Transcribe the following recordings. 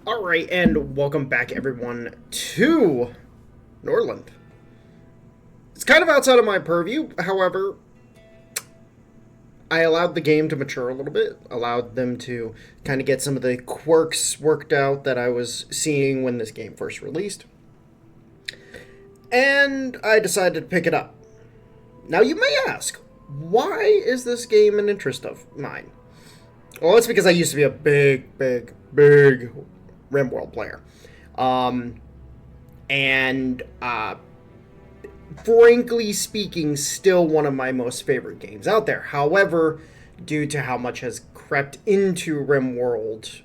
Alright, and welcome back everyone to Norland. It's kind of outside of my purview, however, I allowed the game to mature a little bit, allowed them to kind of get some of the quirks worked out that I was seeing when this game first released. And I decided to pick it up. Now you may ask, why is this game an interest of mine? Well, it's because I used to be a big RimWorld player. Um, and frankly speaking, still one of my most favorite games out there. However, due to how much has crept into RimWorld,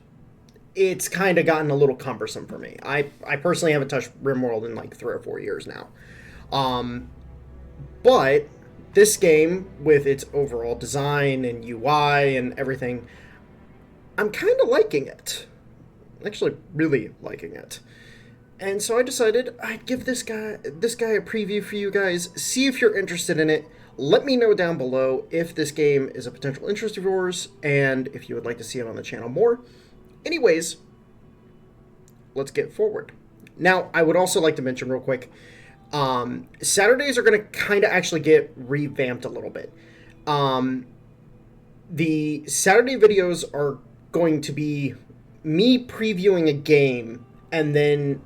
it's kind of gotten a little cumbersome for me. I personally haven't touched RimWorld in like 3 or 4 years now. Um, but this game, with its overall design and UI and everything, I'm kind of liking it. Actually, really liking it. And so I decided I'd give this guy a preview for you guys. See if you're interested in it. Let me know down below if this game is a potential interest of yours and if you would like to see it on the channel more. Anyways, let's get forward. Now, I would also like to mention real quick, Saturdays are going to kind of actually get revamped a little bit. The Saturday videos are going to be me previewing a game and then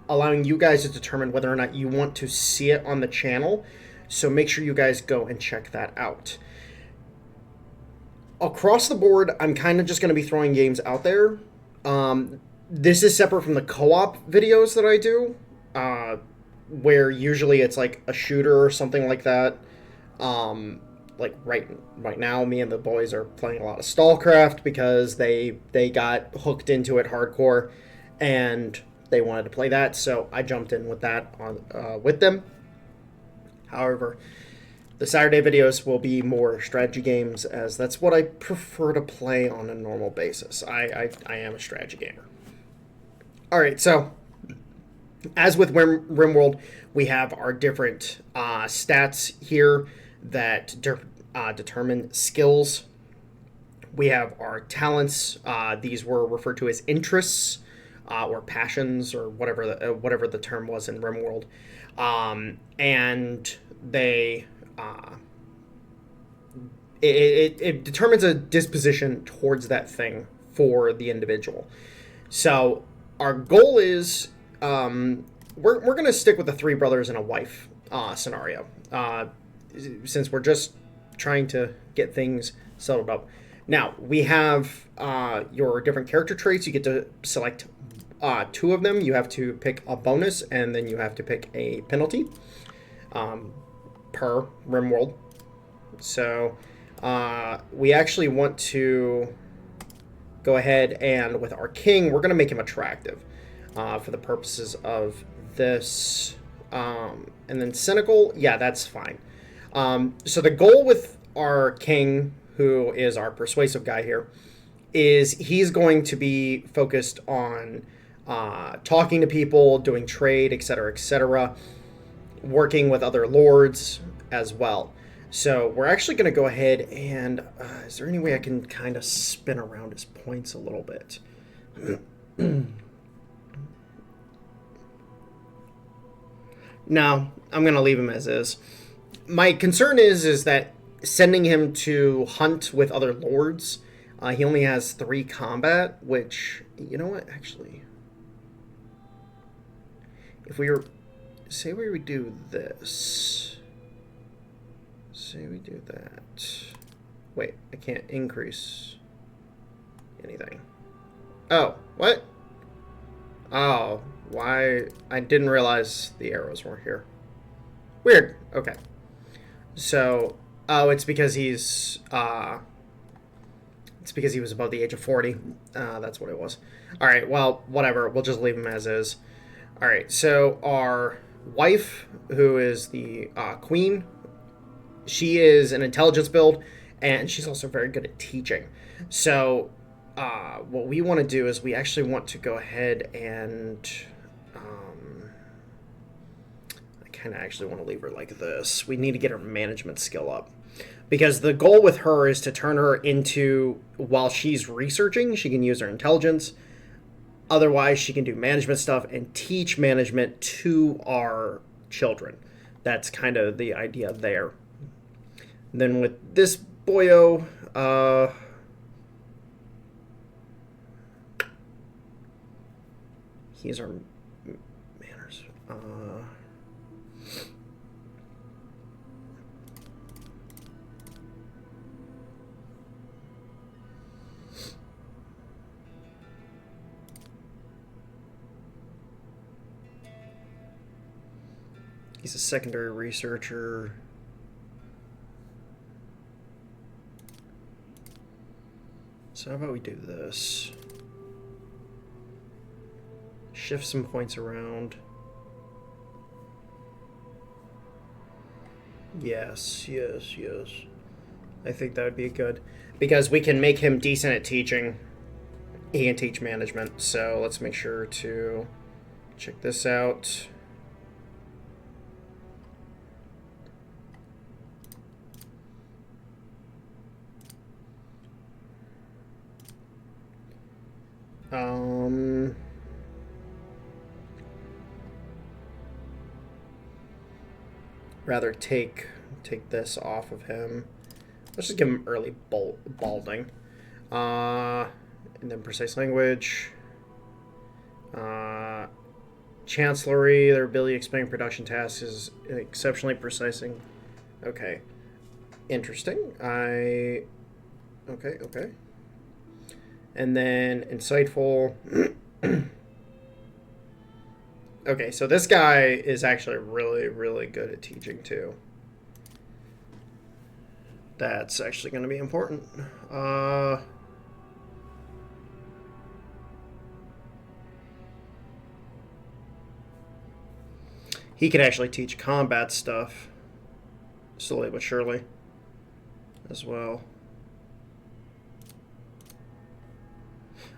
allowing you guys to determine whether or not you want to see it on the channel. So make sure you guys go and check that out. Across the board, I'm kind of just going to be throwing games out there. This is separate from the co-op videos that I do, where usually it's like a shooter or something like that. Like right now, me and the boys are playing a lot of StarCraft because they got hooked into it hardcore, and they wanted to play that, so I jumped in with that with them. However, the Saturday videos will be more strategy games, as that's what I prefer to play on a normal basis. I am a strategy gamer. All right, so as with RimWorld, we have our different stats here that determine skills. We have our talents. These were referred to as interests or passions, or whatever the term was in RimWorld, and they it determines a disposition towards that thing for the individual. So our goal is we're going to stick with the three brothers and a wife scenario, since we're just trying to get things settled up. Now, we have your different character traits. You get to select two of them. You have to pick a bonus, and then you have to pick a penalty per RimWorld. So we actually want to go ahead and, with our king, we're going to make him attractive for the purposes of this. And then cynical, yeah, that's fine. So the goal with our king, who is our persuasive guy here, is he's going to be focused on talking to people, doing trade, etc., working with other lords as well. So we're actually going to go ahead and is there any way I can kind of spin around his points a little bit? No, I'm going to leave him as is. My concern is that sending him to hunt with other lords, he only has 3 combat, which, you know what, actually, if we were, say we do this, say we do that, wait, I can't increase anything. Oh, what? Oh, why? I didn't realize the arrows weren't here. Weird. Okay. So, oh, it's because he was above the age of 40. That's what it was. All right. Well, whatever. We'll just leave him as is. All right. So our wife, who is the queen, she is an intelligence build, and she's also very good at teaching. So what we want to do is we actually want to go ahead and I kind of actually want to leave her like this. We need to get her management skill up, because the goal with her is to turn her into, while she's researching, she can use her intelligence, Otherwise, she can do management stuff and teach management to our children. That's kind of the idea there. And then with this boyo, he's our manners. He's a secondary researcher. So how about we do this? Shift some points around. Yes. I think that would be good. Because we can make him decent at teaching. He can teach management. So let's make sure to check this out. Rather take this off of him. Let's just give him early balding. And then precise language. Chancellery, their ability to explain production tasks is exceptionally precising. Okay. Interesting. Okay. And then insightful. Okay, so this guy is actually really, really good at teaching too. That's actually going to be important. He can actually teach combat stuff, slowly but surely, as well.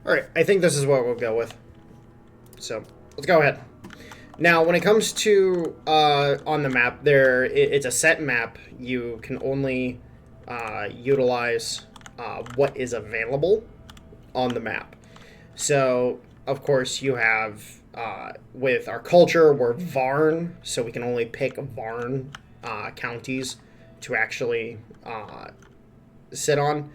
All right, I think this is what we'll go with. So let's go ahead. Now, when it comes to on the map, it's a set map. You can only utilize what is available on the map. So, of course, you have with our culture, we're Varn, so we can only pick Varn counties to actually sit on.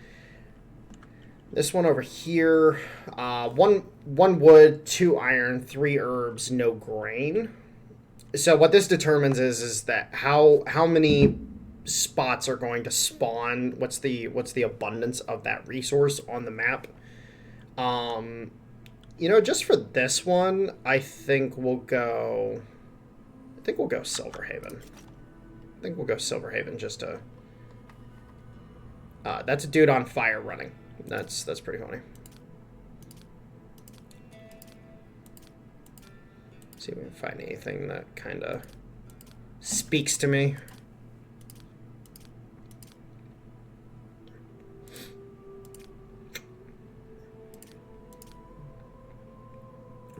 This one over here, one wood, 2 iron, 3 herbs, no grain. So what this determines is that how many spots are going to spawn. What's the abundance of that resource on the map? Just for this one, I think we'll go Silverhaven. I think we'll go Silverhaven just to. That's a dude on fire running. That's pretty funny. See if we can find anything that kind of speaks to me.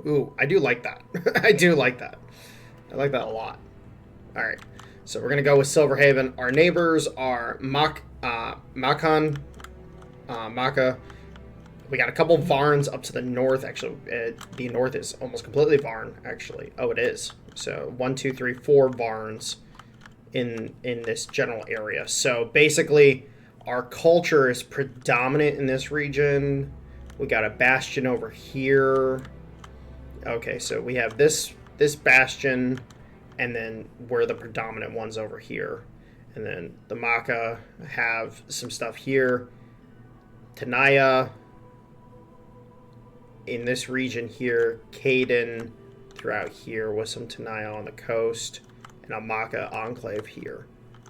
Ooh, I do like that. I do like that. I like that a lot. All right, so we're gonna go with Silverhaven. Our neighbors are Makan. Maka. We got a couple Varns up to the north. Actually, the north is almost completely Varn. Actually, oh, it is. So 1, 2, 3, 4 Varns in this general area. So basically, our culture is predominant in this region. We got a bastion over here. Okay, so we have this bastion, and then we're the predominant ones over here, and then the Maka have some stuff here. Tanaya in this region here, Caden throughout here with some Tanaya on the coast, and a Maka enclave here.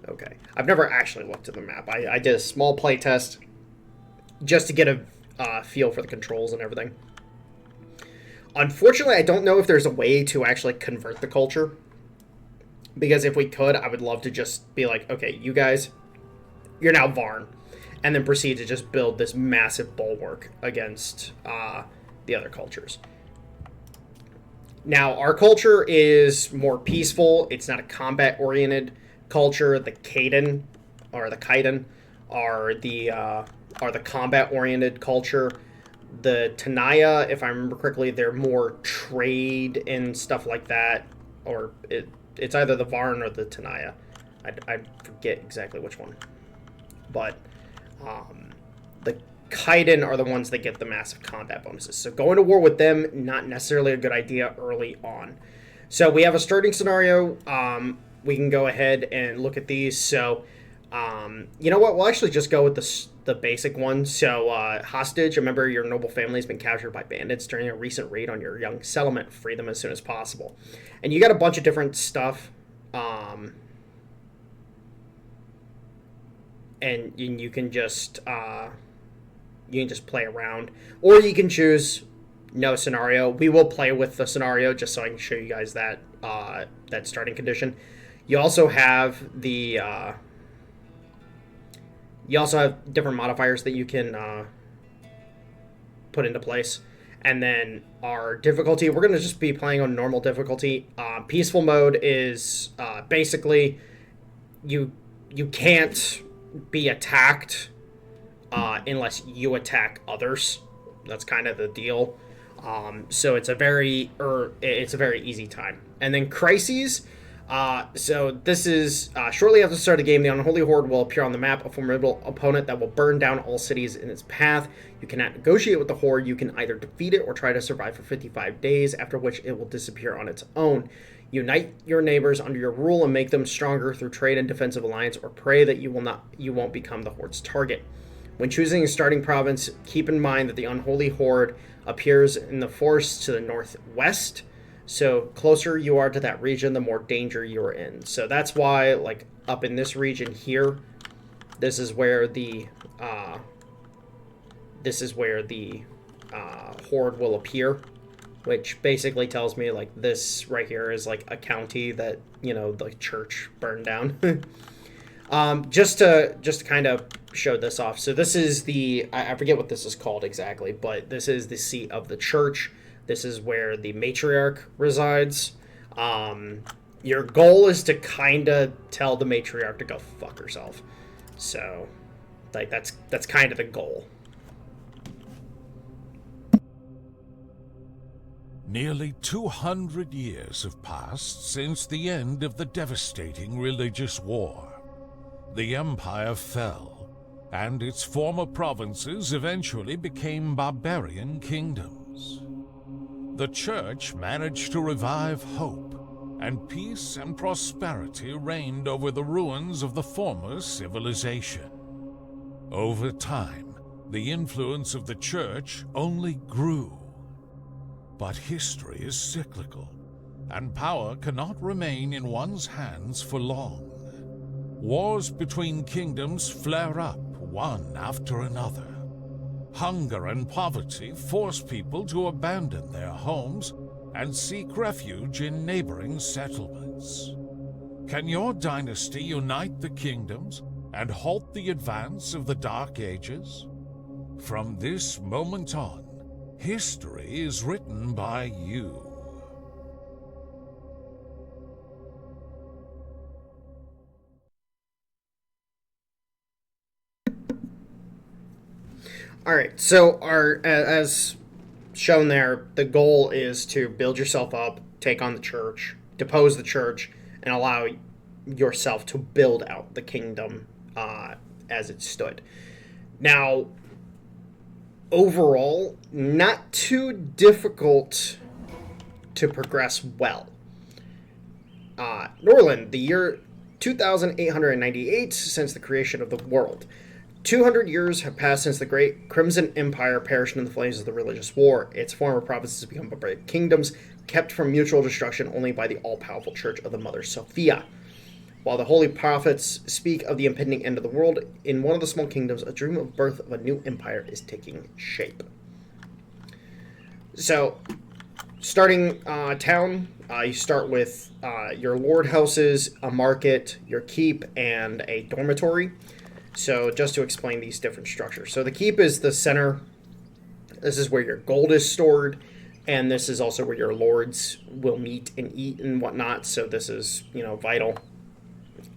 Okay, I've never actually looked at the map. I did a small play test just to get a feel for the controls and everything. Unfortunately, I don't know if there's a way to actually convert the culture, because if we could, I would love to just be like, okay, you guys, you're now Varn. And then proceed to just build this massive bulwark against the other cultures. Now, our culture is more peaceful. It's not a combat-oriented culture. The Kaiden, or the Kaiden, are the combat-oriented culture. The Tanaya, if I remember correctly, they're more trade and stuff like that. Or it's either the Varn or the Tanaya. I forget exactly which one. But the Kaiden are the ones that get the massive combat bonuses. So going to war with them, not necessarily a good idea early on. So we have a starting scenario. We can go ahead and look at these. So, you know what? We'll actually just go with the basic one. So, hostage. A member of your noble family has been captured by bandits during a recent raid on your young settlement. Free them as soon as possible. And you got a bunch of different stuff. And you can just play around, or you can choose no scenario. We will play with the scenario just so I can show you guys that that starting condition. You also have different modifiers that you can put into place. And then our difficulty, we're going to just be playing on normal difficulty. Peaceful mode is basically you can't be attacked unless you attack others. That's kind of the deal. So it's a very easy time. And then crises. So this is shortly after the start of the game, the Unholy Horde will appear on the map, a formidable opponent that will burn down all cities in its path. You cannot negotiate with the Horde. You can either defeat it or try to survive for 55 days, after which it will disappear on its own. Unite your neighbors under your rule and make them stronger through trade and defensive alliance, or pray that you won't become the Horde's target. When choosing a starting province, keep in mind that the Unholy Horde appears in the forests to the northwest. So closer you are to that region, the more danger you are in. So that's why, like, up in this region here, this is where the Horde will appear, which basically tells me, like, this right here is like a county that, you know, the church burned down. Just to kind of show this off. So this is I forget what this is called exactly, but this is the seat of the church. This is where the matriarch resides. Your goal is to kind of tell the matriarch to go fuck herself. So, like, that's kind of the goal. Nearly 200 years have passed since the end of the devastating religious war. The empire fell, and its former provinces eventually became barbarian kingdoms. The church managed to revive hope, and peace and prosperity reigned over the ruins of the former civilization. Over time, the influence of the church only grew. But history is cyclical, and power cannot remain in one's hands for long. Wars between kingdoms flare up one after another. Hunger and poverty force people to abandon their homes and seek refuge in neighboring settlements. Can your dynasty unite the kingdoms and halt the advance of the Dark Ages? From this moment on, history is written by you. All right, so as shown there, the goal is to build yourself up, take on the church, depose the church, and allow yourself to build out the kingdom as it stood. Now, overall, not too difficult to progress well. Norland, the year 2898 since the creation of the world. 200 years have passed since the great Crimson Empire perished in the flames of the religious war. Its former provinces have become barbaric kingdoms, kept from mutual destruction only by the all-powerful Church of the Mother Sophia. While the holy prophets speak of the impending end of the world, in one of the small kingdoms, a dream of birth of a new empire is taking shape. So, starting town, you start with your lord houses, a market, your keep, and a dormitory. So just to explain these different structures. So the keep is the center. This is where your gold is stored. And this is also where your lords will meet and eat and whatnot. So this is, vital.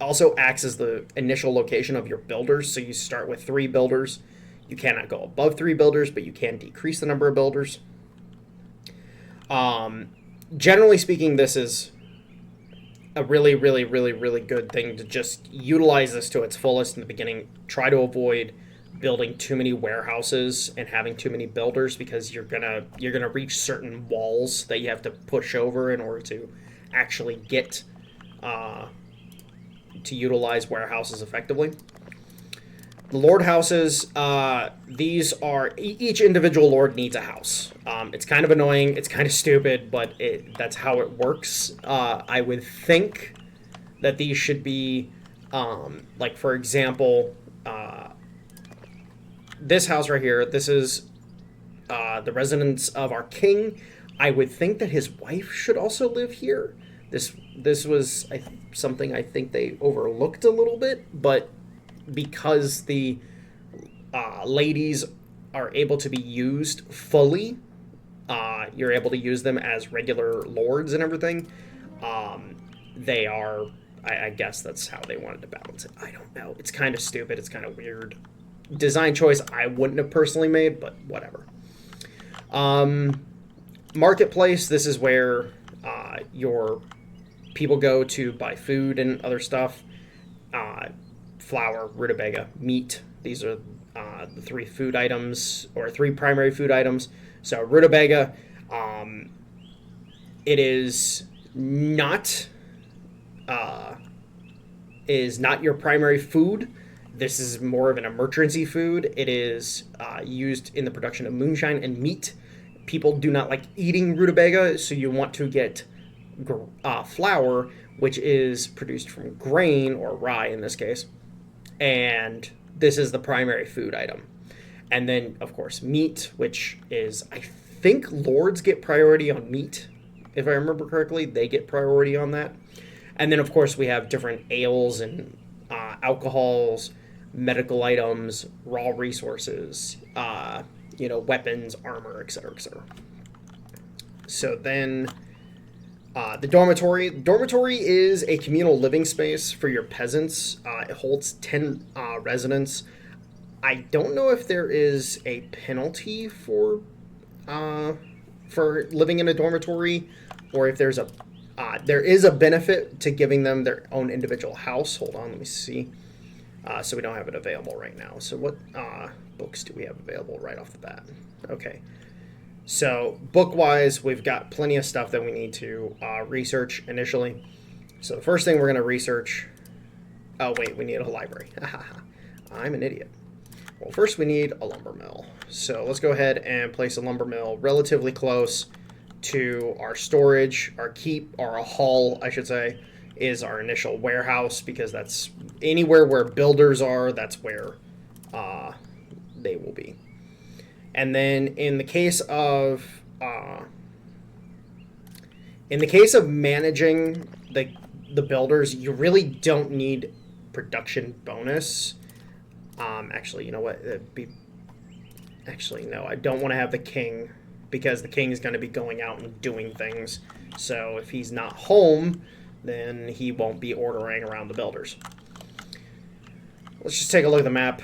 Also acts as the initial location of your builders. So you start with 3 builders. You cannot go above 3 builders, but you can decrease the number of builders. Generally speaking, this is a really, really, really, really good thing to just utilize this to its fullest in the beginning. Try to avoid building too many warehouses and having too many builders, because you're gonna reach certain walls that you have to push over in order to actually get to utilize warehouses effectively. The lord houses, these are, each individual lord needs a house. It's kind of annoying, it's kind of stupid, but that's how it works. I would think that these should be, like, for example, this house right here, this is the residence of our king. I would think that his wife should also live here. This was something I think they overlooked a little bit, but because the ladies are able to be used fully, you're able to use them as regular lords and everything. They are, I guess that's how they wanted to balance it. I don't know. It's kind of stupid. It's kind of weird. Design choice I wouldn't have personally made, but whatever. Marketplace, this is where your people go to buy food and other stuff. Flour, rutabaga, meat. These are the 3 food items, or 3 primary food items. So rutabaga, it is not your primary food. This is more of an emergency food. It is used in the production of moonshine and meat. People do not like eating rutabaga, so you want to get flour, which is produced from grain, or rye in this case. And this is the primary food item. And then, of course, meat, which is, I think lords get priority on meat. If I remember correctly, they get priority on that. And then, of course, we have different ales and alcohols, medical items, raw resources, weapons, armor, etc., etc. So then the dormitory. Dormitory is a communal living space for your peasants. It holds 10 residents. I don't know if there is a penalty for living in a dormitory, or if there is a benefit to giving them their own individual house. Hold on, let me see. So we don't have it available right now. So what books do we have available right off the bat? Okay. So book-wise, we've got plenty of stuff that we need to research initially. So the first thing we're going to research... Oh, wait, we need a library. I'm an idiot. Well, first we need a lumber mill. So let's go ahead and place a lumber mill relatively close to our storage, our keep, or a hall, I should say, is our initial warehouse, because that's anywhere where builders are, that's where they will be. And then in the case of managing the builders, you really don't need production bonus. Actually, you know what? Actually, no, I don't want to have the king, because the king is going to be going out and doing things. So if he's not home, then he won't be ordering around the builders. Let's just take a look at the map.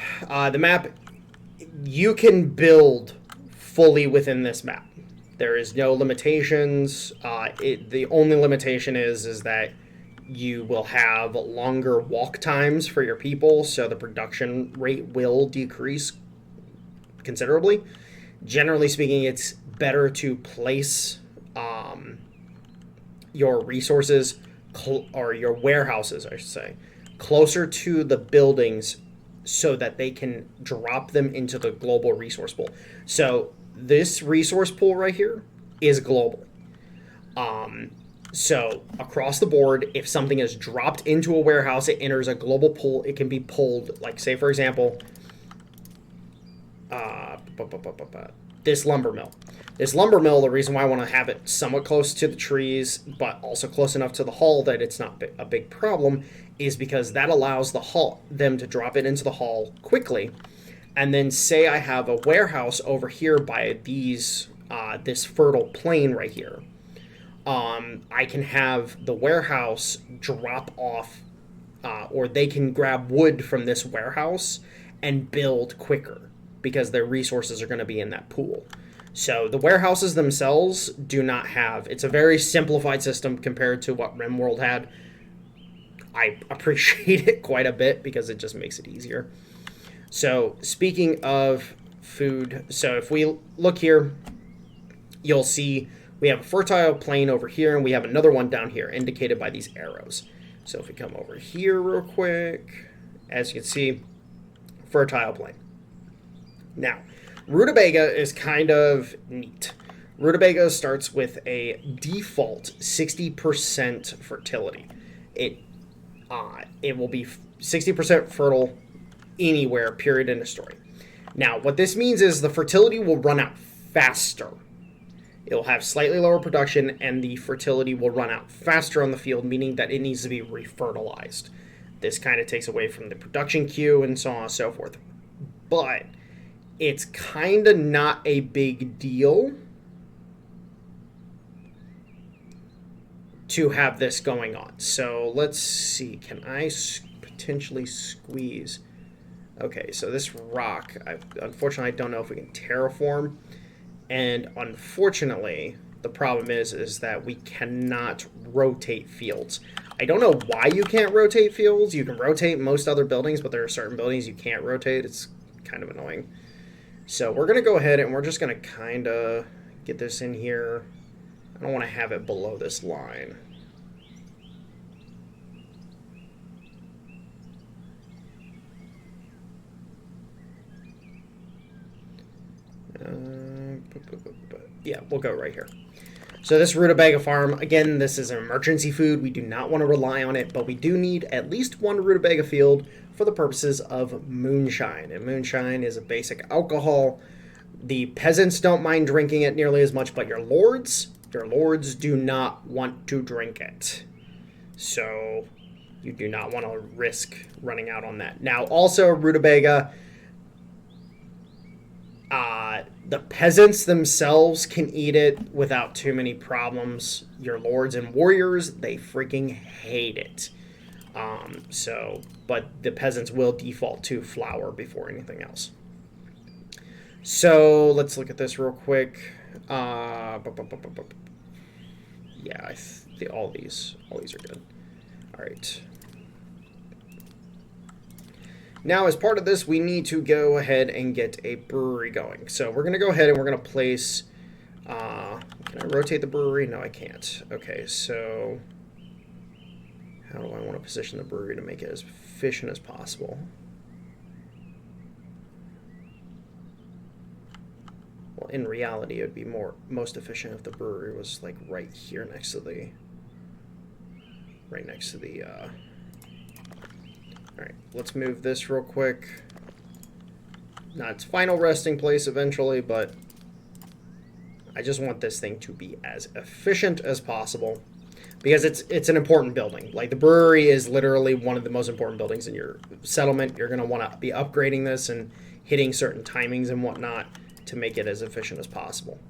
The map, you can build fully within this map. There is no limitations. The only limitation is that you will have longer walk times for your people, so the production rate will decrease considerably. Generally speaking, it's better to place your resources, or your warehouses, I should say, closer to the buildings, so that they can drop them into the global resource pool. So this resource pool right here is global. So across the board, if something is dropped into a warehouse, it enters a global pool. It can be pulled, like, say, for example, this lumber mill. This lumber mill, the reason why I want to have it somewhat close to the trees, but also close enough to the hull that it's not a big problem, is because that allows them to drop it into the hull quickly. And then say I have a warehouse over here by this fertile plain right here. I can have the warehouse drop off, or they can grab wood from this warehouse and build quicker. because their resources are going to be in that pool. So the warehouses themselves do not have... It's a very simplified system compared to what RimWorld had. I appreciate it quite a bit because it just makes it easier. So speaking of food, so if we look here, you'll see we have a fertile plain over here, and we have another one down here indicated by these arrows. So if we come over here real quick, as you can see, fertile plain. Now, Rutabaga is kind of neat. Rutabaga starts with a default 60% fertility. It will be 60% fertile anywhere, period, in a story. Now, what this means is the fertility will run out faster. It will have slightly lower production, and the fertility will run out faster on the field, meaning that it needs to be refertilized. This kind of takes away from the production queue and so on and so forth. But it's kind of not a big deal to have this going on. So let's see. Can I potentially squeeze? Okay, so this rock, unfortunately, I don't know if we can terraform. And unfortunately, the problem is that we cannot rotate fields. I don't know why you can't rotate fields. You can rotate most other buildings, but there are certain buildings you can't rotate. It's kind of annoying. So we're going to go ahead and we're just going to kind of get this in here. I don't want to have it below this line. Yeah, we'll go right here. So this rutabaga farm, again, this is an emergency food. We do not want to rely on it, but we do need at least one rutabaga field for the purposes of moonshine. And moonshine is a basic alcohol. The peasants don't mind drinking it nearly as much, but your lords do not want to drink it. So you do not want to risk running out on that. Now, also rutabaga, the peasants themselves can eat it without too many problems. Your lords and warriors, they freaking hate it. But the peasants will default to flour before anything else. So let's look at this real quick. Yeah, all these are good. All right. Now, as part of this, we need to go ahead and get a brewery going. So we're going to go ahead and we're going to place... can I rotate the brewery? No, I can't. Okay, so... how do I want to position the brewery to make it as efficient as possible? Well, in reality, it would be most efficient if the brewery was, like, right here next to the... Alright, let's move this real quick. Not its final resting place eventually, but I just want this thing to be as efficient as possible because it's an important building. Like, the brewery is literally one of the most important buildings in your settlement. You're going to want to be upgrading this and hitting certain timings and whatnot to make it as efficient as possible.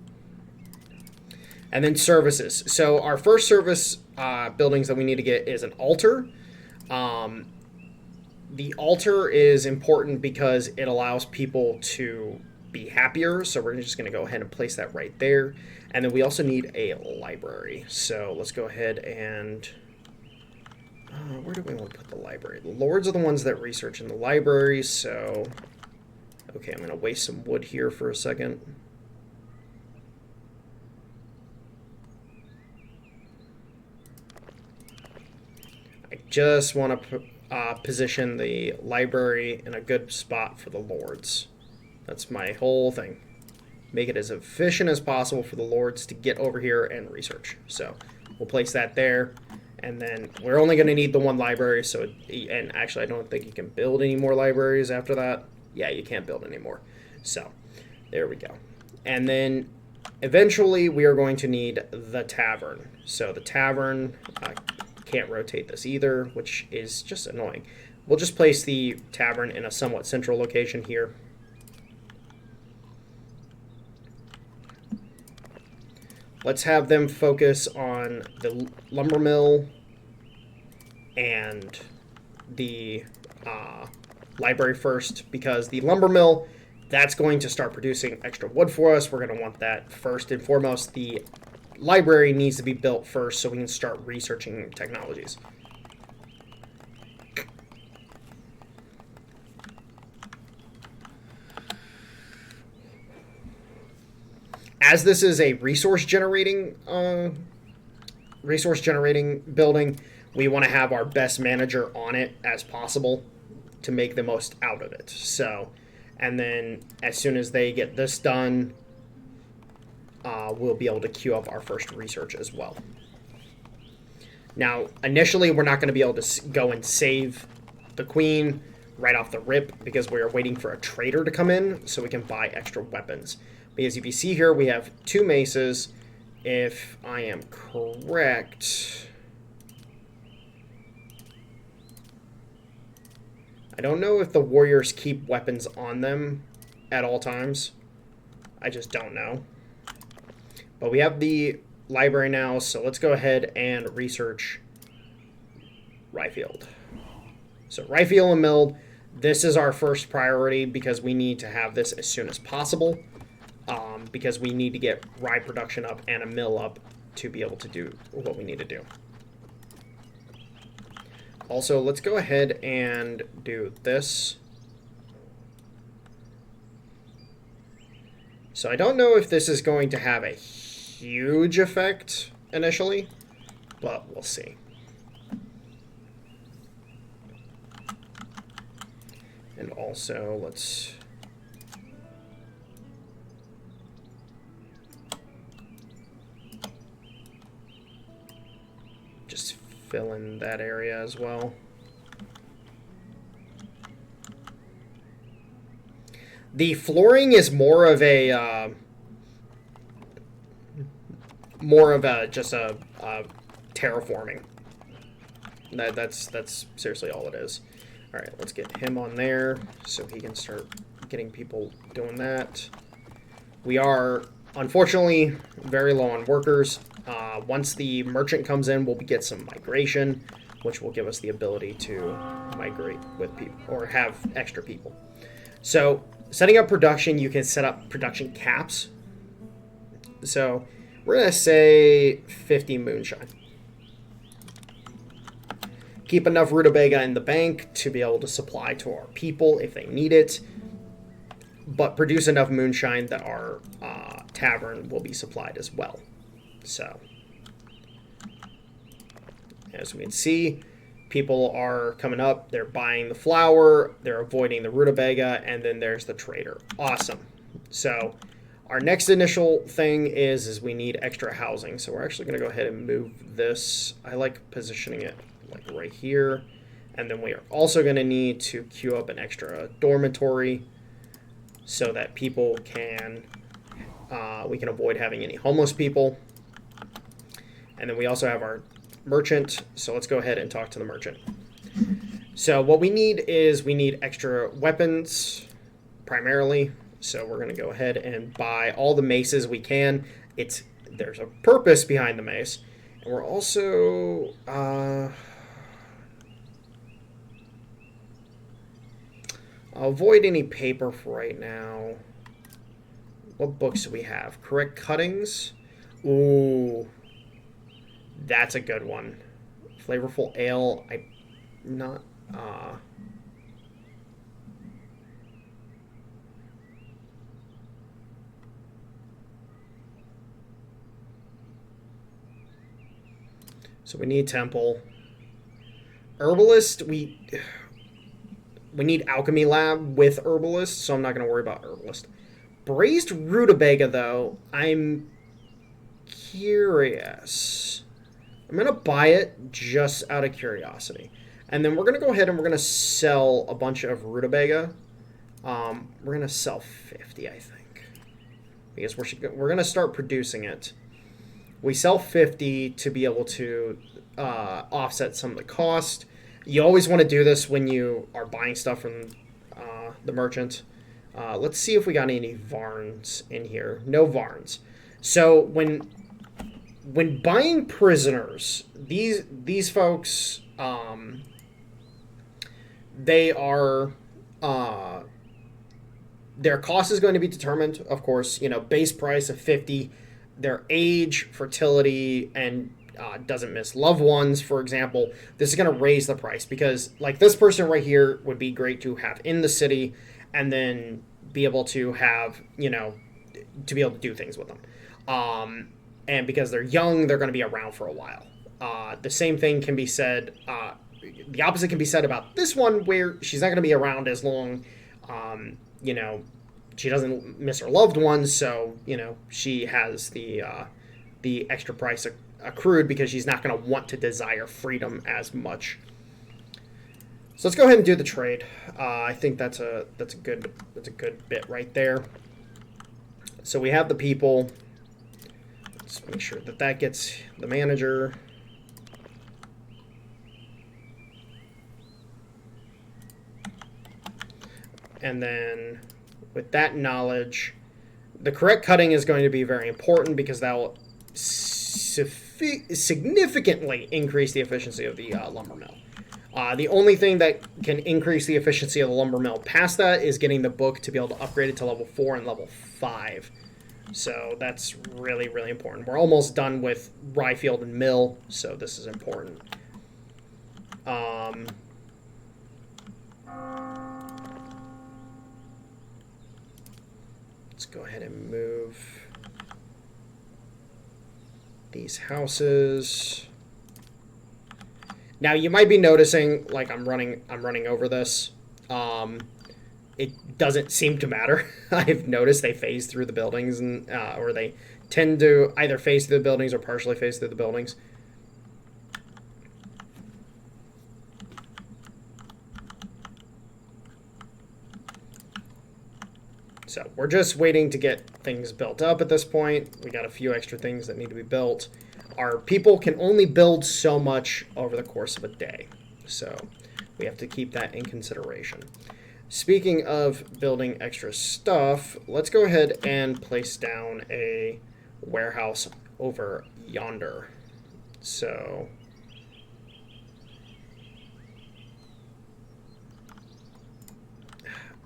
And then services. So our first service buildings that we need to get is an altar. The altar is important because it allows people to be happier. So we're just going to go ahead and place that right there. And then we also need a library. So let's go ahead and... where do we want to put the library? The lords are the ones that research in the library. So, okay, I'm going to waste some wood here for a second. I just want to position the library in a good spot for the lords. That's my whole thing. Make it as efficient as possible for the lords to get over here and research. So we'll place that there. And then we're only going to need the one library. So, and actually, I don't think you can build any more libraries after that. Yeah, you can't build anymore. So there we go. And then eventually we are going to need the tavern. So the tavern... can't rotate this either, which is just annoying. We'll just place the tavern in a somewhat central location here. Let's have them focus on the lumber mill and the library first, because the lumber mill That's going to start producing extra wood for us. We're going to want that first and foremost. The library needs to be built first so we can start researching technologies. As this is a resource generating building, we want to have our best manager on it as possible to make the most out of it. So, and then as soon as they get this done, we'll be able to queue up our first research as well. Now, initially, we're not going to be able to go and save the queen right off the rip because we are waiting for a trader to come in so we can buy extra weapons. Because if you see here, we have 2 maces. If I am correct, I don't know if the warriors keep weapons on them at all times. I just don't know. But we have the library now, so let's go ahead and research Ryefield. So Ryefield and Mild, this is our first priority because we need to have this as soon as possible. Because we need to get rye production up and a mill up to be able to do what we need to do. Also, let's go ahead and do this. So I don't know if this is going to have a huge effect initially, but we'll see. And also, let's... just fill in that area as well. The flooring is more of a just a terraforming. That's seriously all it is. All right, let's get him on there so he can start getting people doing that. We are unfortunately very low on workers. Once the merchant comes in, we'll get some migration, which will give us the ability to migrate with people or have extra people. So setting up production, you can set up production caps. So we're going to say 50 moonshine. Keep enough rutabaga in the bank to be able to supply to our people if they need it. But produce enough moonshine that our tavern will be supplied as well. So, as we can see, people are coming up. They're buying the flour. They're avoiding the rutabaga. And then there's the trader. Awesome. So, our next initial thing is we need extra housing. So, we're actually going to go ahead and move this. I like positioning it like right here. And then we are also going to need to queue up an extra dormitory so that people can, we can avoid having any homeless people. And then we also have our merchant. So let's go ahead and talk to the merchant. So what we need is we need extra weapons primarily. So we're going to go ahead and buy all the maces we can. There's a purpose behind the mace. And we're also... I'll avoid any paper for right now. What books do we have? Correct cuttings? Ooh. That's a good one. Flavorful ale. So we need temple. Herbalist, we need alchemy lab with herbalist, so I'm not going to worry about herbalist. Braised rutabaga, though, I'm curious. I'm going to buy it just out of curiosity. And then we're going to go ahead and we're going to sell a bunch of rutabaga. We're going to sell 50, I think. Because we're going to start producing it. We sell 50 to be able to offset some of the cost. You always want to do this when you are buying stuff from the merchant. Let's see if we got any Varns in here. No Varns. So when buying prisoners, these folks, they are their cost is going to be determined, of course, base price of 50, their age, fertility, and doesn't miss loved ones, for example. This is going to raise the price because, like, this person right here would be great to have in the city and then be able to have, to be able to do things with them. And because they're young, they're going to be around for a while. The same thing can be said, the opposite can be said about this one, where she's not going to be around as long. She doesn't miss her loved ones, so, she has the extra price accrued because she's not going to want to desire freedom as much. So let's go ahead and do the trade. I think that's a good bit right there. So we have the people. Let's make sure that gets the manager. And then with that knowledge, the correct cutting is going to be very important because that will significantly increase the efficiency of the lumber mill. The only thing that can increase the efficiency of the lumber mill past that is getting the book to be able to upgrade it to level 4 and level 5. So that's really, really important. We're almost done with rye field and mill, so this is important. Let's go ahead and move these houses. Now you might be noticing, like, I'm running over this. It doesn't seem to matter. I've noticed they phase through the buildings, and or they tend to either phase through the buildings or partially phase through the buildings. So we're just waiting to get things built up at this point. We got a few extra things that need to be built. Our people can only build so much over the course of a day, so we have to keep that in consideration. Speaking of building extra stuff, let's go ahead and place down a warehouse over yonder. So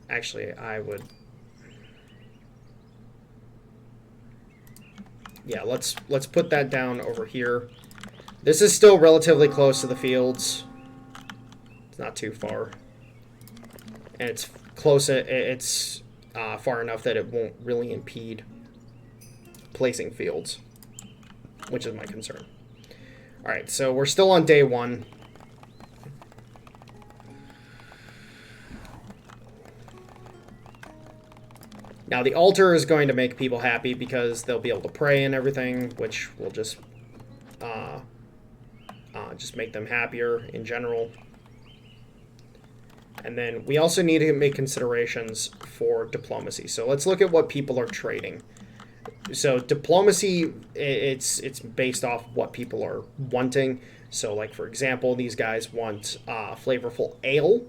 actually, I would... Yeah, let's put that down over here. This is still relatively close to the fields. It's not too far. And it's close, it's far enough that it won't really impede placing fields, which is my concern. Alright, so we're still on day 1. Now, the altar is going to make people happy because they'll be able to pray and everything, which will just make them happier in general. And then we also need to make considerations for diplomacy. So let's look at what people are trading. So diplomacy, it's based off what people are wanting. So, like, for example, these guys want flavorful ale.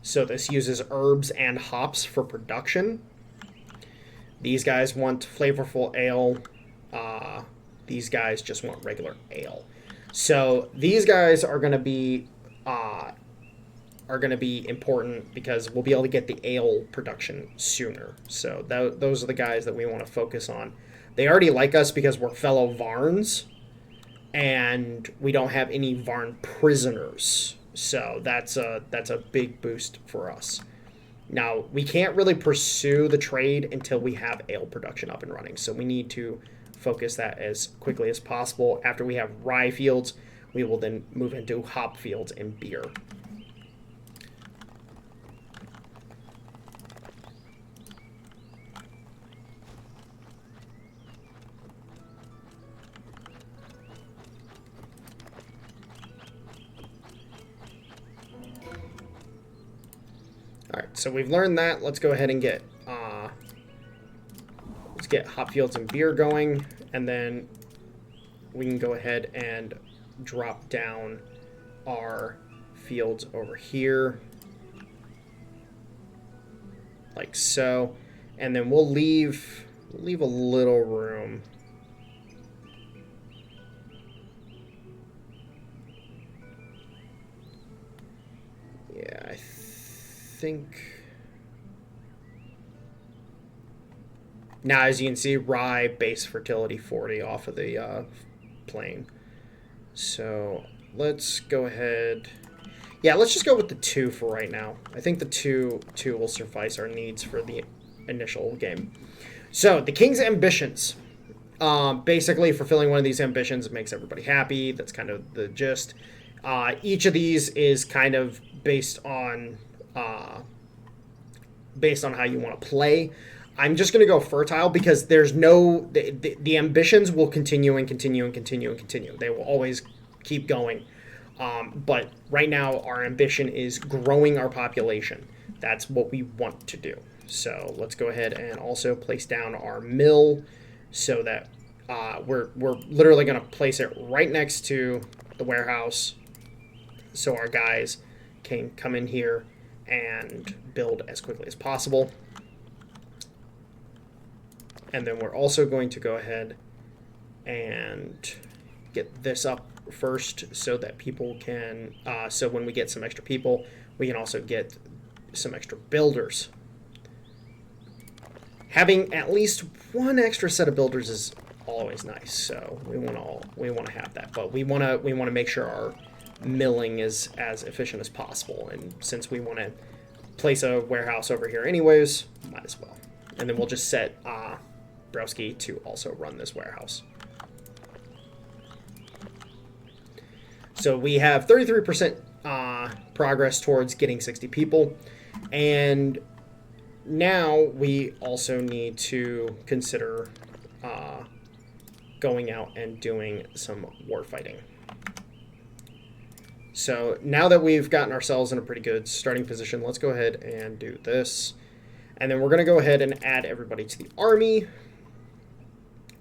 So this uses herbs and hops for production. These guys want flavorful ale. These guys just want regular ale. So these guys are going to be important because we'll be able to get the ale production sooner. So those are the guys that we want to focus on. They already like us because we're fellow Varns, and we don't have any Varn prisoners. So that's a big boost for us. Now, we can't really pursue the trade until we have ale production up and running, so we need to focus that as quickly as possible. After we have rye fields, we will then move into hop fields and beer. Alright, so we've learned that. Let's go ahead and get hop fields and beer going, and then we can go ahead and drop down our fields over here, like so, and then we'll leave a little room. Yeah, I think Now, as you can see, Rye base fertility 40 off of the plane. So let's go ahead. Yeah, let's just go with the 2 for right now. I think the two will suffice our needs for the initial game. So the King's ambitions. Basically, fulfilling one of these ambitions makes everybody happy. That's kind of the gist. Each of these is kind of based on how you want to play. I'm just going to go fertile because there's no... The ambitions will continue and continue and continue and continue. They will always keep going. But right now, our ambition is growing our population. That's what we want to do. So let's go ahead and also place down our mill so that we're literally going to place it right next to the warehouse so our guys can come in here and build as quickly as possible. And then we're also going to go ahead and get this up first so that people can, so when we get some extra people, we can also get some extra builders. Having at least one extra set of builders is always nice, so we want to have that. But we want to make sure our milling is as efficient as possible, and since we want to place a warehouse over here anyways, might as well. And then we'll just set Browski to also run this warehouse. So we have 33% progress towards getting 60 people, and now we also need to consider going out and doing some war fighting. So now that we've gotten ourselves in a pretty good starting position, let's go ahead and do this. And then we're going to go ahead and add everybody to the army.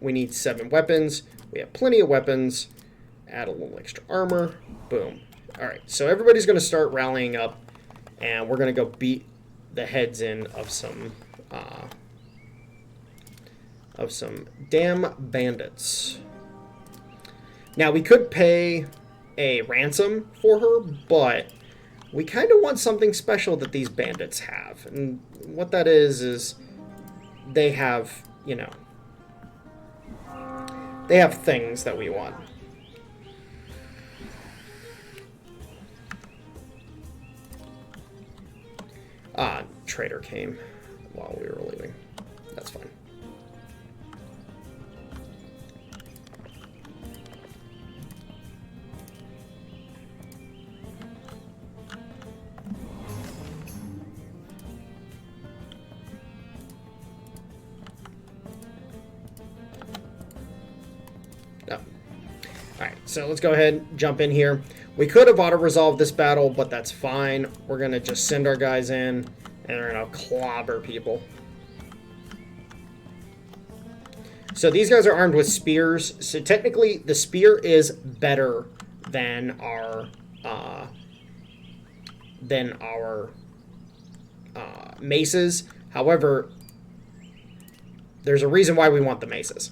We need 7 weapons. We have plenty of weapons. Add a little extra armor. Boom. All right, so everybody's going to start rallying up, and we're going to go beat the heads in of some damn bandits. Now, we could pay a ransom for her, but we kind of want something special that these bandits have. And what that is they have, you know, they have things that we want. Trader came while we were leaving. That's fine. No. Alright, so let's go ahead and jump in here. We could have auto-resolved this battle, but that's fine. We're going to just send our guys in, and we're going to clobber people. So these guys are armed with spears. So technically, the spear is better than our maces. However, there's a reason why we want the maces.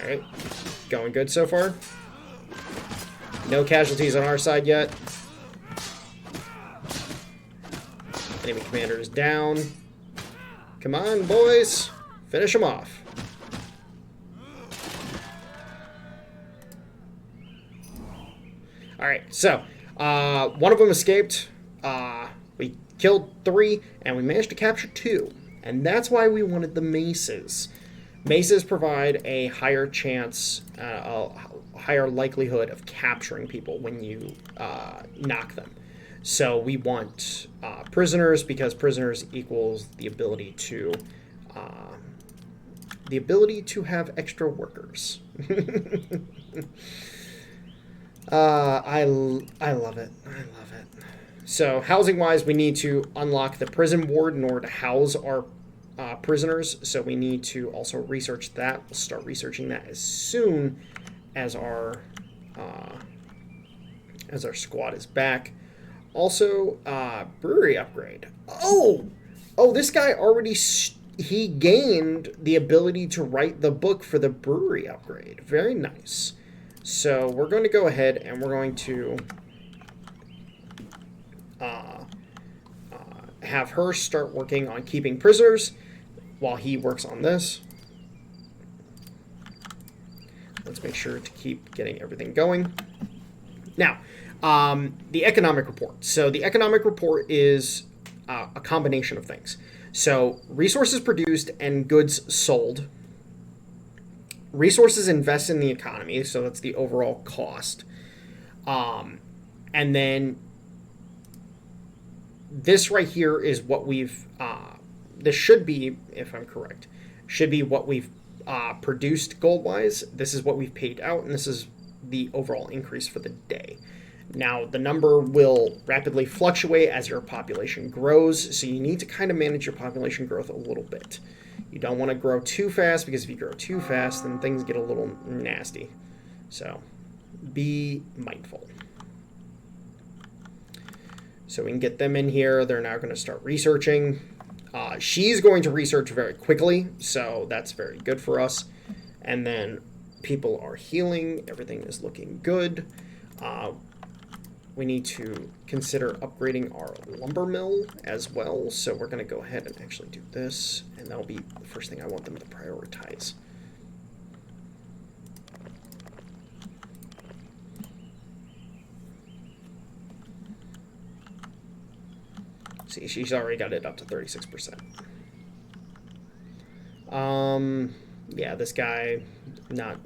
Alright, going good so far. No casualties on our side yet. Enemy commander is down. Come on, boys. Finish them off. Alright, so, one of them escaped. We killed 3, and we managed to capture 2. And that's why we wanted the maces. Maces provide a higher chance, a higher likelihood of capturing people when you knock them. So we want prisoners, because prisoners equals the ability to have extra workers. I love it. I love it. So housing-wise, we need to unlock the prison ward in order to house our prisoners. So we need to also research that. We'll start researching that as soon as our squad is back. Also, brewery upgrade. Oh, this guy already he gained the ability to write the book for the brewery upgrade. Very nice. So we're going to go ahead and we're going to have her start working on keeping prisoners while he works on this. Let's make sure to keep getting everything going. Now, the economic report. So the economic report is a combination of things. So resources produced and goods sold. Resources invested in the economy, so that's the overall cost. And then this right here is what we've, this should be, if I'm correct, should be what we've produced gold-wise. This is what we've paid out, and this is the overall increase for the day. Now, the number will rapidly fluctuate as your population grows, so you need to kind of manage your population growth a little bit. You don't want to grow too fast, because if you grow too fast, then things get a little nasty. So, be mindful. So we can get them in here. They're now going to start researching. She's going to research very quickly, so that's very good for us. And then people are healing. Everything is looking good. We need to consider upgrading our lumber mill as well. So we're going to go ahead and actually do this, and that'll be the first thing I want them to prioritize. See, she's already got it up to 36%. Yeah, this guy, not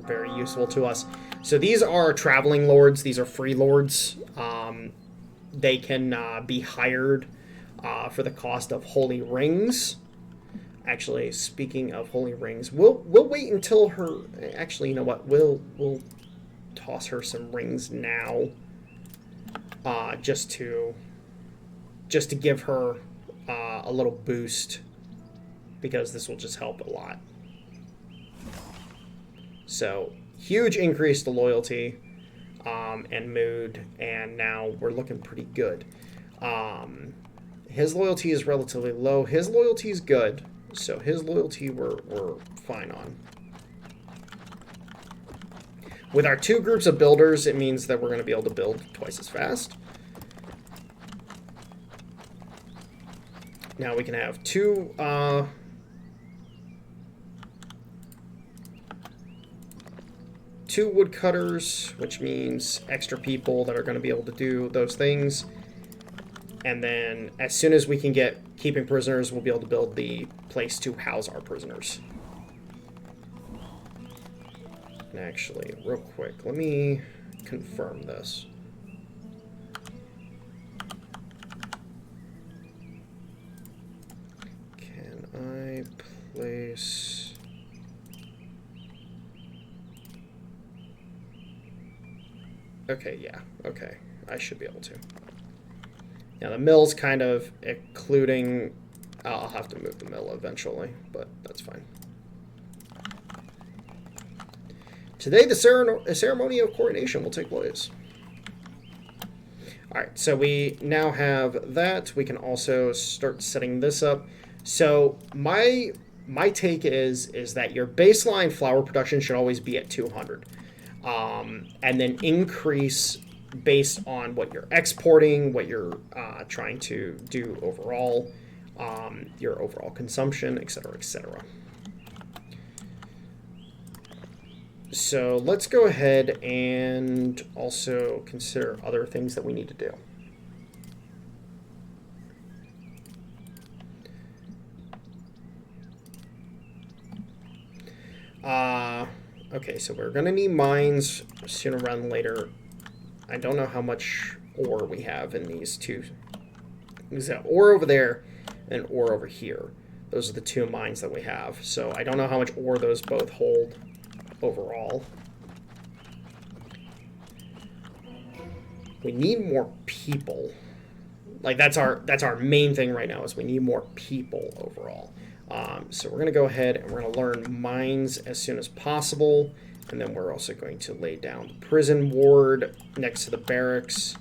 very useful to us. So these are traveling lords. These are free lords. They can be hired for the cost of holy rings. Actually, speaking of holy rings, we'll wait until her. Actually, you know what? We'll toss her some rings now, just to give her a little boost, because this will just help a lot. So, huge increase to loyalty and mood, and now we're looking pretty good. His loyalty is relatively low. His loyalty is good, so his loyalty we're fine on. With our two groups of builders, it means that we're going to be able to build twice as fast. Now we can have two woodcutters, which means extra people that are going to be able to do those things. And then as soon as we can get keeping prisoners, we'll be able to build the place to house our prisoners. And actually, real quick, let me confirm this. Can I place... Okay, yeah, okay. I should be able to. Now, the mill's kind of occluding... I'll have to move the mill eventually, but that's fine. Today, the ceremony of coronation will take place. Alright, so we now have that. We can also start setting this up. So, my take is that your baseline flour production should always be at 200. And then increase based on what you're exporting, what you're trying to do overall, your overall consumption, etc., etc. So let's go ahead and also consider other things that we need to do. Okay, so we're going to need mines sooner rather than later. I don't know how much ore we have in these two. Is that ore over there and ore over here? Those are the two mines that we have. So I don't know how much ore those both hold overall. We need more people. Like that's our main thing right now, is we need more people overall. So we're going to go ahead and we're going to learn mines as soon as possible. And then we're also going to lay down the prison ward next to the barracks.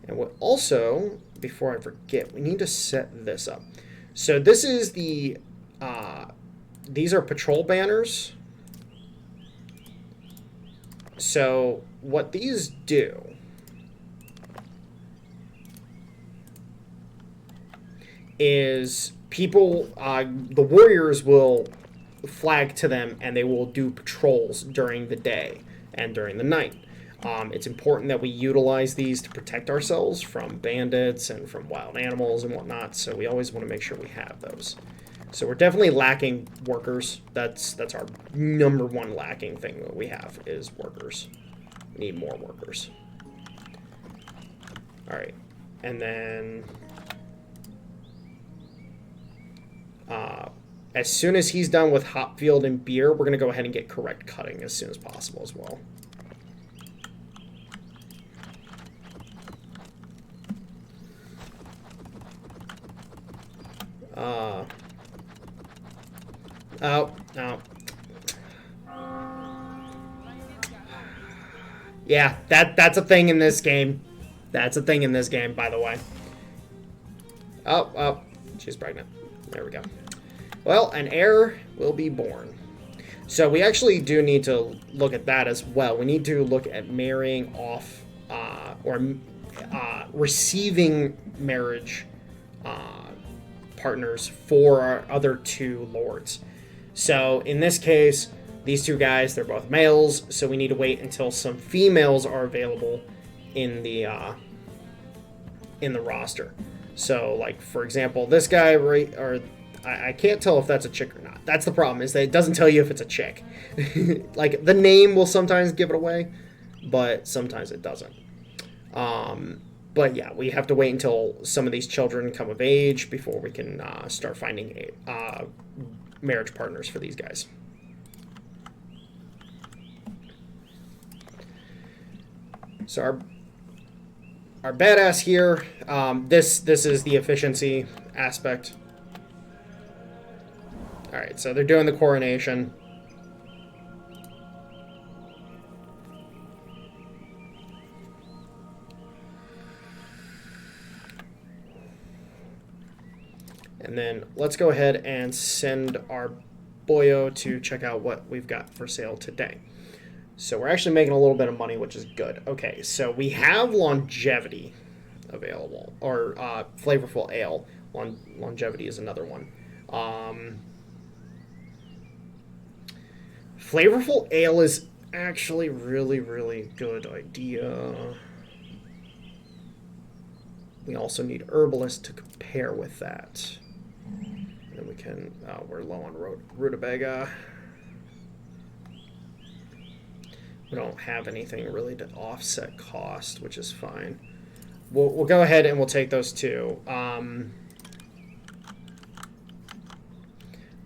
And we'll also, before I forget, we need to set this up. So this is the these are patrol banners. So what these do is people, the warriors will flag to them and they will do patrols during the day and during the night. It's important that we utilize these to protect ourselves from bandits and from wild animals and whatnot, so we always want to make sure we have those. So we're definitely lacking workers. That's our number one lacking thing that we have is workers. We need more workers. All right, and then as soon as he's done with hop field and beer, we're gonna go ahead and get correct cutting as soon as possible as well. Oh. Yeah, that's a thing in this game. That's a thing in this game, by the way. Oh, she's pregnant. There we go. Well, an heir will be born. So we actually do need to look at that as well. We need to look at marrying off or receiving marriage partners for our other two lords. So in this case, these two guys, they're both males, so we need to wait until some females are available in the roster. So, like, for example, this guy, right, or I can't tell if that's a chick or not. That's the problem, is that it doesn't tell you if it's a chick. Like, the name will sometimes give it away, but sometimes it doesn't. But yeah, we have to wait until some of these children come of age before we can start finding marriage partners for these guys. So our badass here, this is the efficiency aspect. All right, so they're doing the coronation. And then let's go ahead and send our boyo to check out what we've got for sale today. So we're actually making a little bit of money, which is good. Okay, so we have longevity available, or flavorful ale. Longevity is another one. Flavorful ale is actually really, really good idea. We also need herbalist to compare with that. And we can, we're low on rutabaga. We don't have anything really to offset cost, which is fine. We'll go ahead and we'll take those two.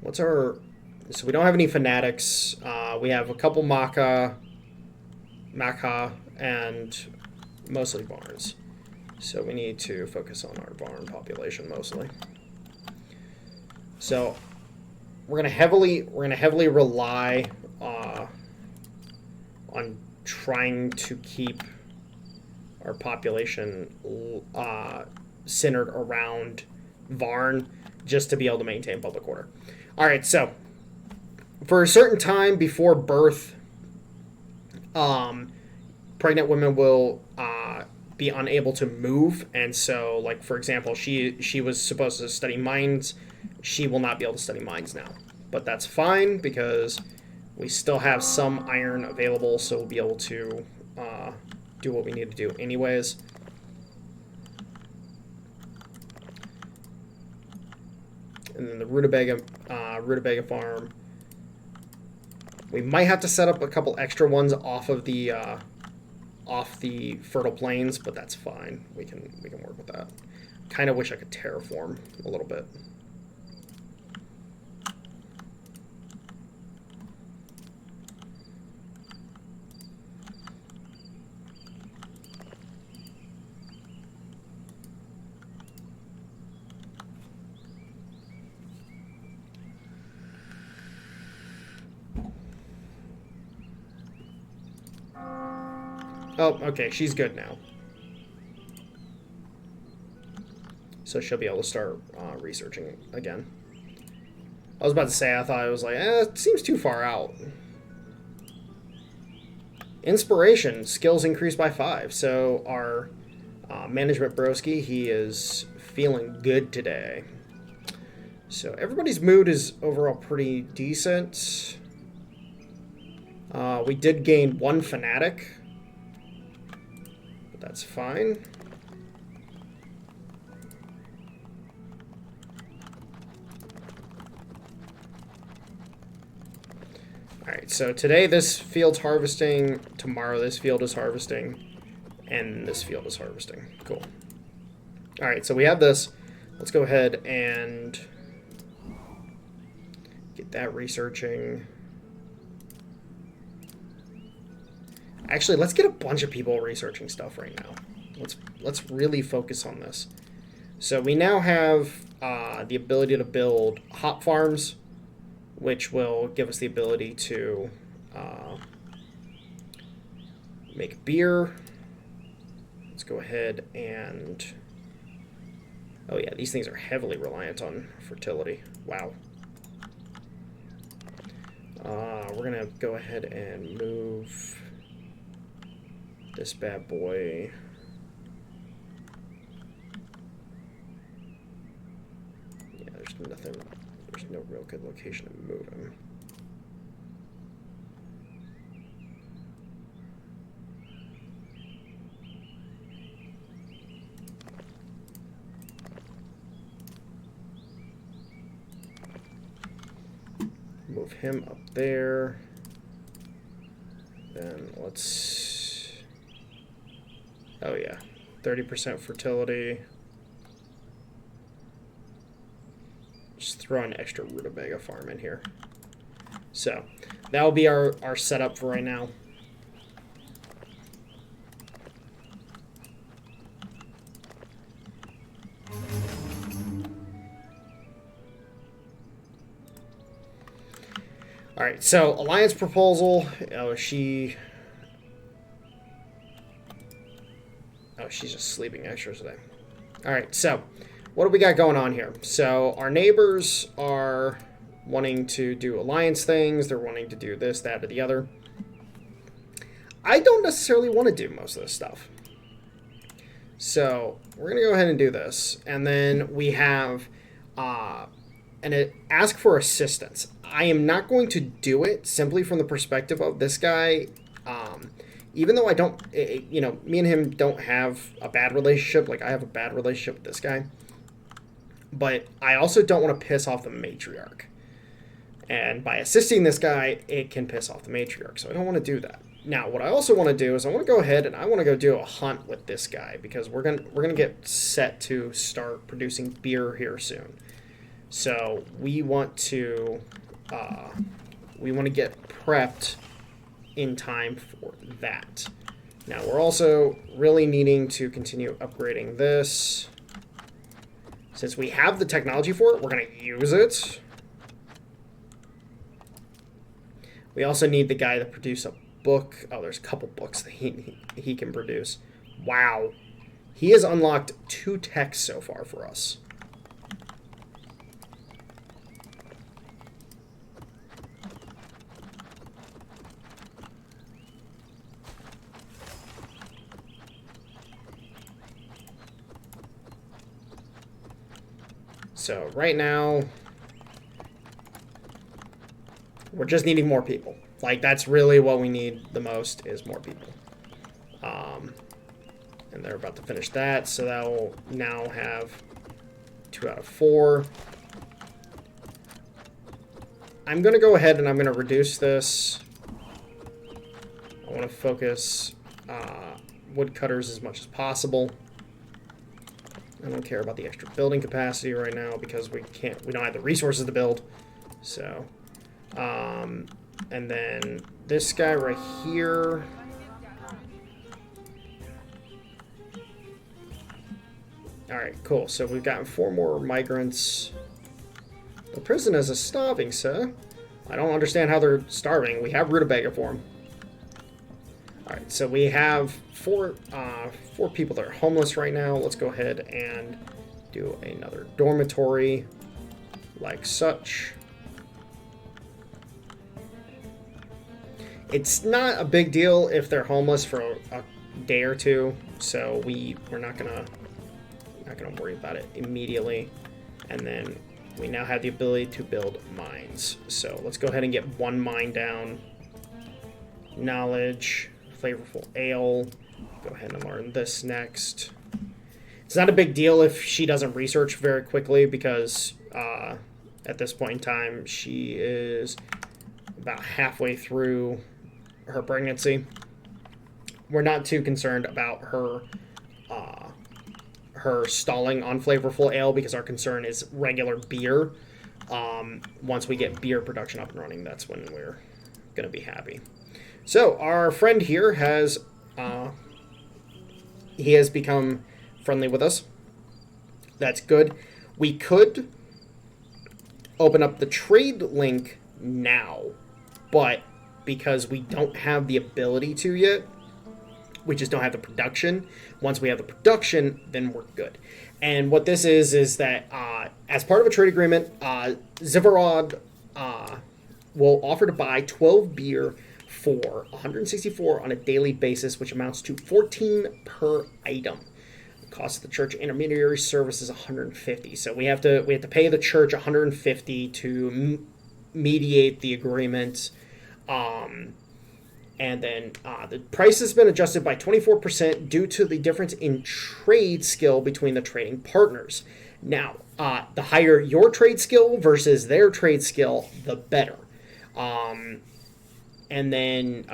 What's our... So we don't have any fanatics. We have a couple Maca, and mostly barns. So we need to focus on our barn population mostly. So we're gonna heavily rely on trying to keep our population centered around Varn just to be able to maintain public order. All right, so for a certain time before birth, pregnant women will be unable to move, and so, like, for example, she was supposed to study mines. She will not be able to study mines now, but that's fine because we still have some iron available, so we'll be able to do what we need to do anyways. And then the rutabaga farm. We might have to set up a couple extra ones off the fertile plains, but that's fine. We can work with that. Kind of wish I could terraform a little bit. Oh, okay, she's good now. So she'll be able to start researching again. I was about to say, I thought it was like, it seems too far out. Inspiration, skills increased by 5. So our management broski, he is feeling good today. So everybody's mood is overall pretty decent. We did gain 1 fanatic, but that's fine. Alright, so today this field's harvesting, tomorrow this field is harvesting, and this field is harvesting. Cool. Alright, so we have this. Let's go ahead and get that researching. Actually, let's get a bunch of people researching stuff right now. Let's really focus on this. So we now have the ability to build hop farms, which will give us the ability to make beer. Let's go ahead and... Oh yeah, these things are heavily reliant on fertility. Wow. We're going to go ahead and move this bad boy. Yeah, there's nothing... There's no real good location to move him. Move him up there. Then let's... Oh yeah, 30% fertility. Just throw an extra rutabaga farm in here. So that will be our setup for right now. All right, so alliance proposal. Oh, she's just sleeping extra today. All right, so what do we got going on here? So our neighbors are wanting to do alliance things. They're wanting to do this, that, or the other. I don't necessarily want to do most of this stuff. So we're going to go ahead and do this. And then we have ask for assistance. I am not going to do it simply from the perspective of this guy. Even though I don't, me and him don't have a bad relationship. Like, I have a bad relationship with this guy. But I also don't want to piss off the matriarch. And by assisting this guy, it can piss off the matriarch. So I don't want to do that. Now, what I also want to do is I want to go ahead and I want to go do a hunt with this guy. Because we're gonna get set to start producing beer here soon. So we want to get prepped in time for that. Now, we're also really needing to continue upgrading this. Since we have the technology for it, we're going to use it. We also need the guy to produce a book. Oh, there's a couple books that he can produce. Wow. He has unlocked 2 techs so far for us. So right now, we're just needing more people. Like, that's really what we need the most, is more people. And they're about to finish that, so that will now have 2 out of 4. I'm going to go ahead and I'm going to reduce this. I want to focus woodcutters as much as possible. I don't care about the extra building capacity right now because we don't have the resources to build. So, and then this guy right here. All right, cool. So we've gotten 4 more migrants. The prison is starving, sir. I don't understand how they're starving. We have rutabaga for them. All right, so we have 4 people that are homeless right now. Let's go ahead and do another dormitory like such. It's not a big deal if they're homeless for a day or two, so we're not gonna worry about it immediately. And then we now have the ability to build mines. So let's go ahead and get one mine down. Knowledge, flavorful ale. Go ahead and learn this next. It's not a big deal if she doesn't research very quickly because at this point in time she is about halfway through her pregnancy. We're not too concerned about her stalling on flavorful ale because our concern is regular beer. Once we get beer production up and running, that's when we're going to be happy. So our friend here has become friendly with us. That's good. We could open up the trade link now, but because we don't have the ability to yet, we just don't have the production. Once we have the production, then we're good. And what this is that as part of a trade agreement, Zivarod will offer to buy 12 beer for 164 on a daily basis, which amounts to 14 per item. The cost of the church intermediary service is 150. So we have to pay the church 150 to mediate the agreement. And then the price has been adjusted by 24% due to the difference in trade skill between the trading partners. Now, the higher your trade skill versus their trade skill, the better. And then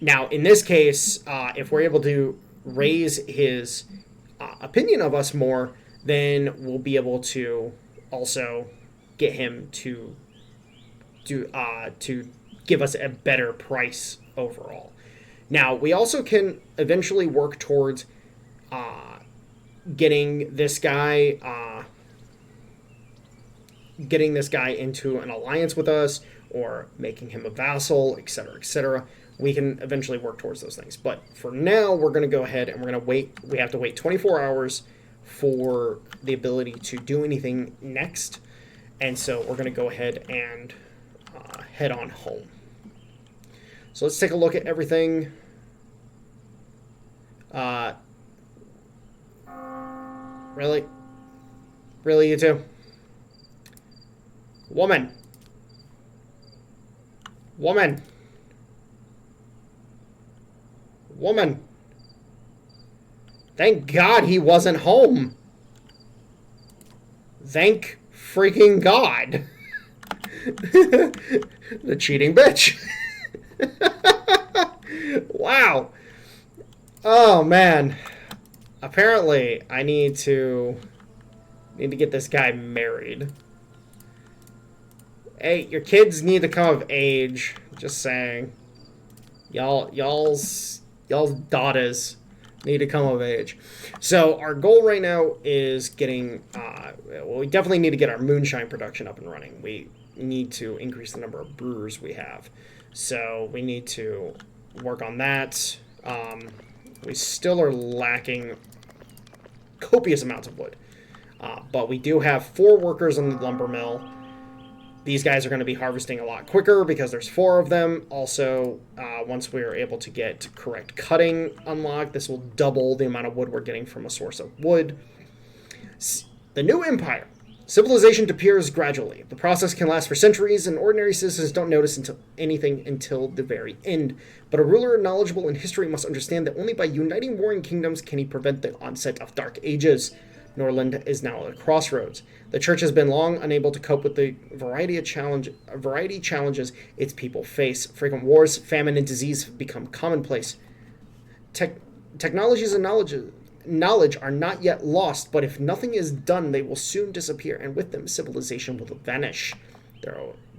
now, in this case, if we're able to raise his opinion of us more, then we'll be able to also get him to give us a better price overall. Now, we also can eventually work towards getting this guy into an alliance with us, or making him a vassal, etc., etc. We can eventually work towards those things. But for now, we're going to go ahead and we're going to wait. We have to wait 24 hours for the ability to do anything next. And so we're going to go ahead and head on home. So let's take a look at everything. Really? Really, you two? Woman. Woman. Woman. Thank God he wasn't home. Thank freaking God. The cheating bitch. Wow. Oh, man. Apparently, I need to get this guy married. Hey, your kids need to come of age. Just saying. Y'all's daughters need to come of age. So our goal right now is getting, well, we definitely need to get our moonshine production up and running. We need to increase the number of brewers we have. So we need to work on that. We still are lacking copious amounts of wood. But we do have 4 workers on the lumber mill. These guys are going to be harvesting a lot quicker because there's 4 of them. Also, once we're able to get correct cutting unlocked, this will double the amount of wood we're getting from a source of wood. The new empire. Civilization appears gradually. The process can last for centuries, and ordinary citizens don't notice anything until the very end. But a ruler knowledgeable in history must understand that only by uniting warring kingdoms can he prevent the onset of dark ages. Norland is now at a crossroads. The church has been long unable to cope with the variety challenges its people face. Frequent wars, famine, and disease have become commonplace. Technologies and knowledge are not yet lost, but if nothing is done, they will soon disappear, and with them, civilization will vanish.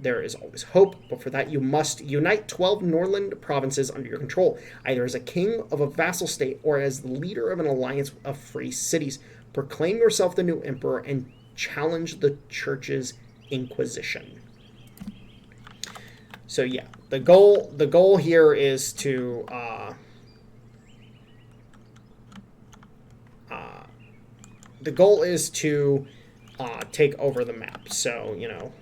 There is always hope, but for that you must unite 12 Norland provinces under your control, either as a king of a vassal state or as the leader of an alliance of free cities. Proclaim yourself the new emperor and challenge the church's inquisition. So yeah, the goal here is to take over the map. So, you know,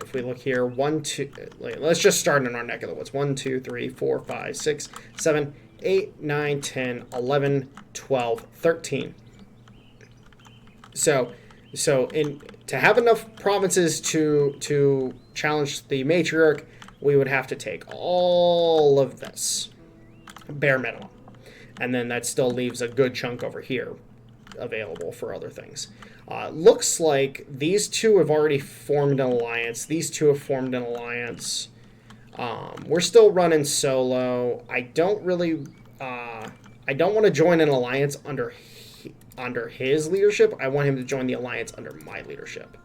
If we look here, 1, 2, let's just start in our neck of the woods. 1, 2, 3, 4, 5, 6, 7, 8, 9, 10, 11, 12, 13. So to have enough provinces to challenge the matriarch, we would have to take all of this, bare minimum. And then that still leaves a good chunk over here available for other things. Looks like these two have already formed an alliance. These two have formed an alliance. We're still running solo. I don't really... I don't want to join an alliance under his leadership. I want him to join the alliance under my leadership.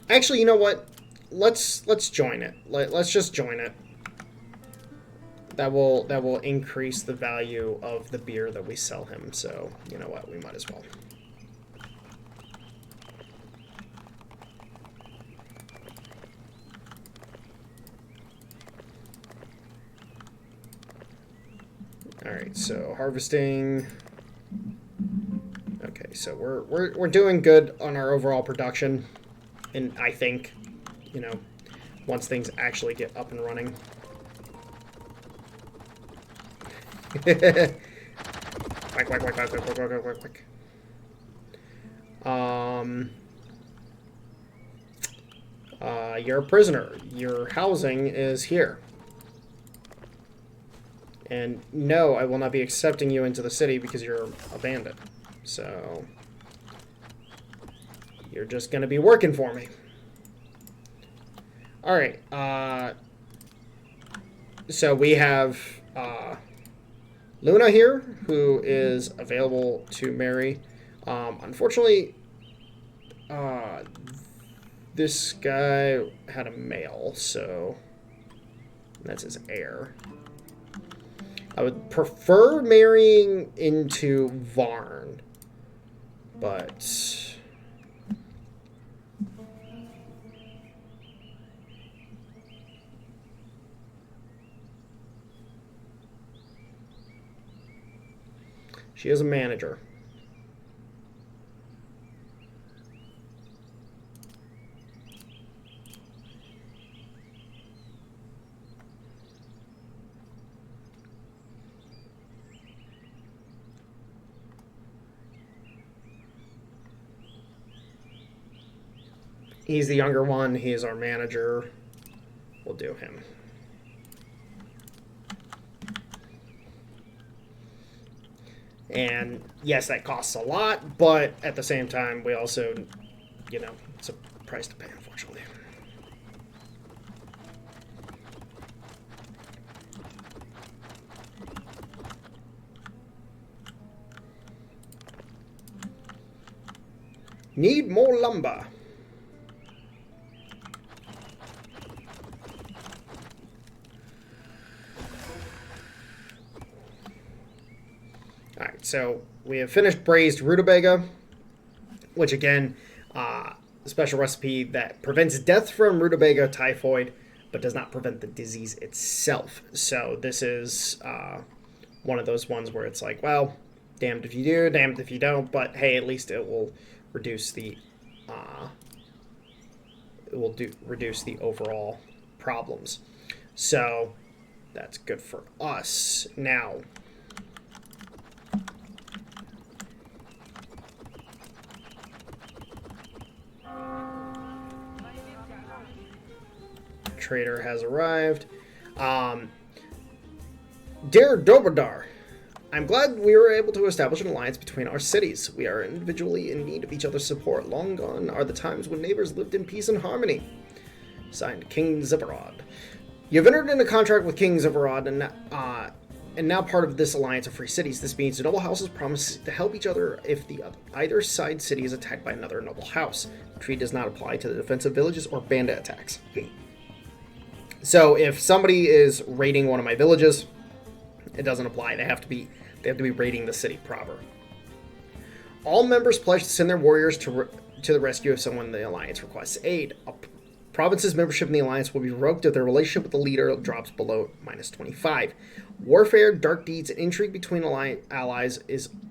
Actually, you know what? Let's join it. Let's just join it. That will increase the value of the beer that we sell him. So, you know what? We might as well. All right, so harvesting. Okay, so we're doing good on our overall production. And I think, you know, once things actually get up and running. Quack, quack, quack, quack, quack, quack, quack, quack. You're a prisoner. Your housing is here. And no, I will not be accepting you into the city because you're a bandit. So... you're just going to be working for me. All right. So we have Luna here, who is available to marry. Unfortunately, this guy had a male, so that's his heir. I would prefer marrying into Varn, but... she is a manager. He's the younger one. He is our manager. We'll do him. And yes, that costs a lot, but at the same time, we also, you know, it's a price to pay, unfortunately. Need more lumber. Alright, so we have finished braised rutabaga, which again, a special recipe that prevents death from rutabaga typhoid, but does not prevent the disease itself. So this is one of those ones where it's like, well, damned if you do, damned if you don't, but hey, at least it will reduce the reduce the overall problems. So that's good for us. Now, trader has arrived. Dear Dobodar, I'm glad we were able to establish an alliance between our cities. We are individually in need of each other's support. Long gone are the times when neighbors lived in peace and harmony. Signed, King Zipperod. You've entered into a contract with King Zipperod and now part of this alliance of free cities. This means the noble houses promise to help each other if either side city is attacked by another noble house. The treaty does not apply to the defensive villages or bandit attacks. So if somebody is raiding one of my villages, it doesn't apply. They have to be raiding the city proper. All members pledge to send their warriors to the rescue if someone in the alliance requests aid. Provinces' membership in the alliance will be revoked if their relationship with the leader drops below -25. Warfare, dark deeds, and intrigue between allies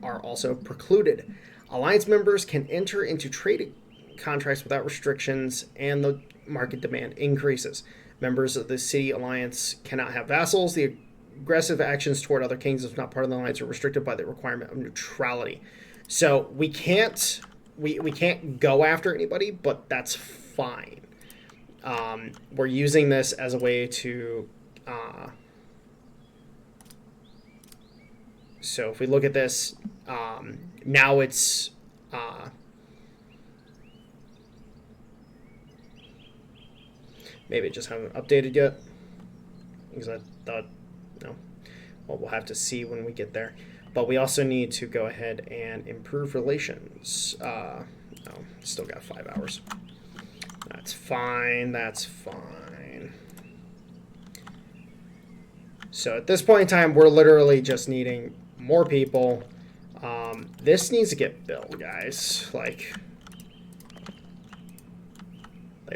are also precluded. Alliance members can enter into trade contracts without restrictions, and the market demand increases. Members of the city alliance cannot have vassals. The aggressive actions toward other kings, if not part of the alliance, are restricted by the requirement of neutrality. So we can't go after anybody, but that's fine. We're using this as a way to. So if we look at this, now it's. Maybe it just haven't updated yet. Because I thought, no. Well, we'll have to see when we get there. But we also need to go ahead and improve relations. No, still got 5 hours. That's fine. That's fine. So at this point in time, we're literally just needing more people. This needs to get built, guys. Like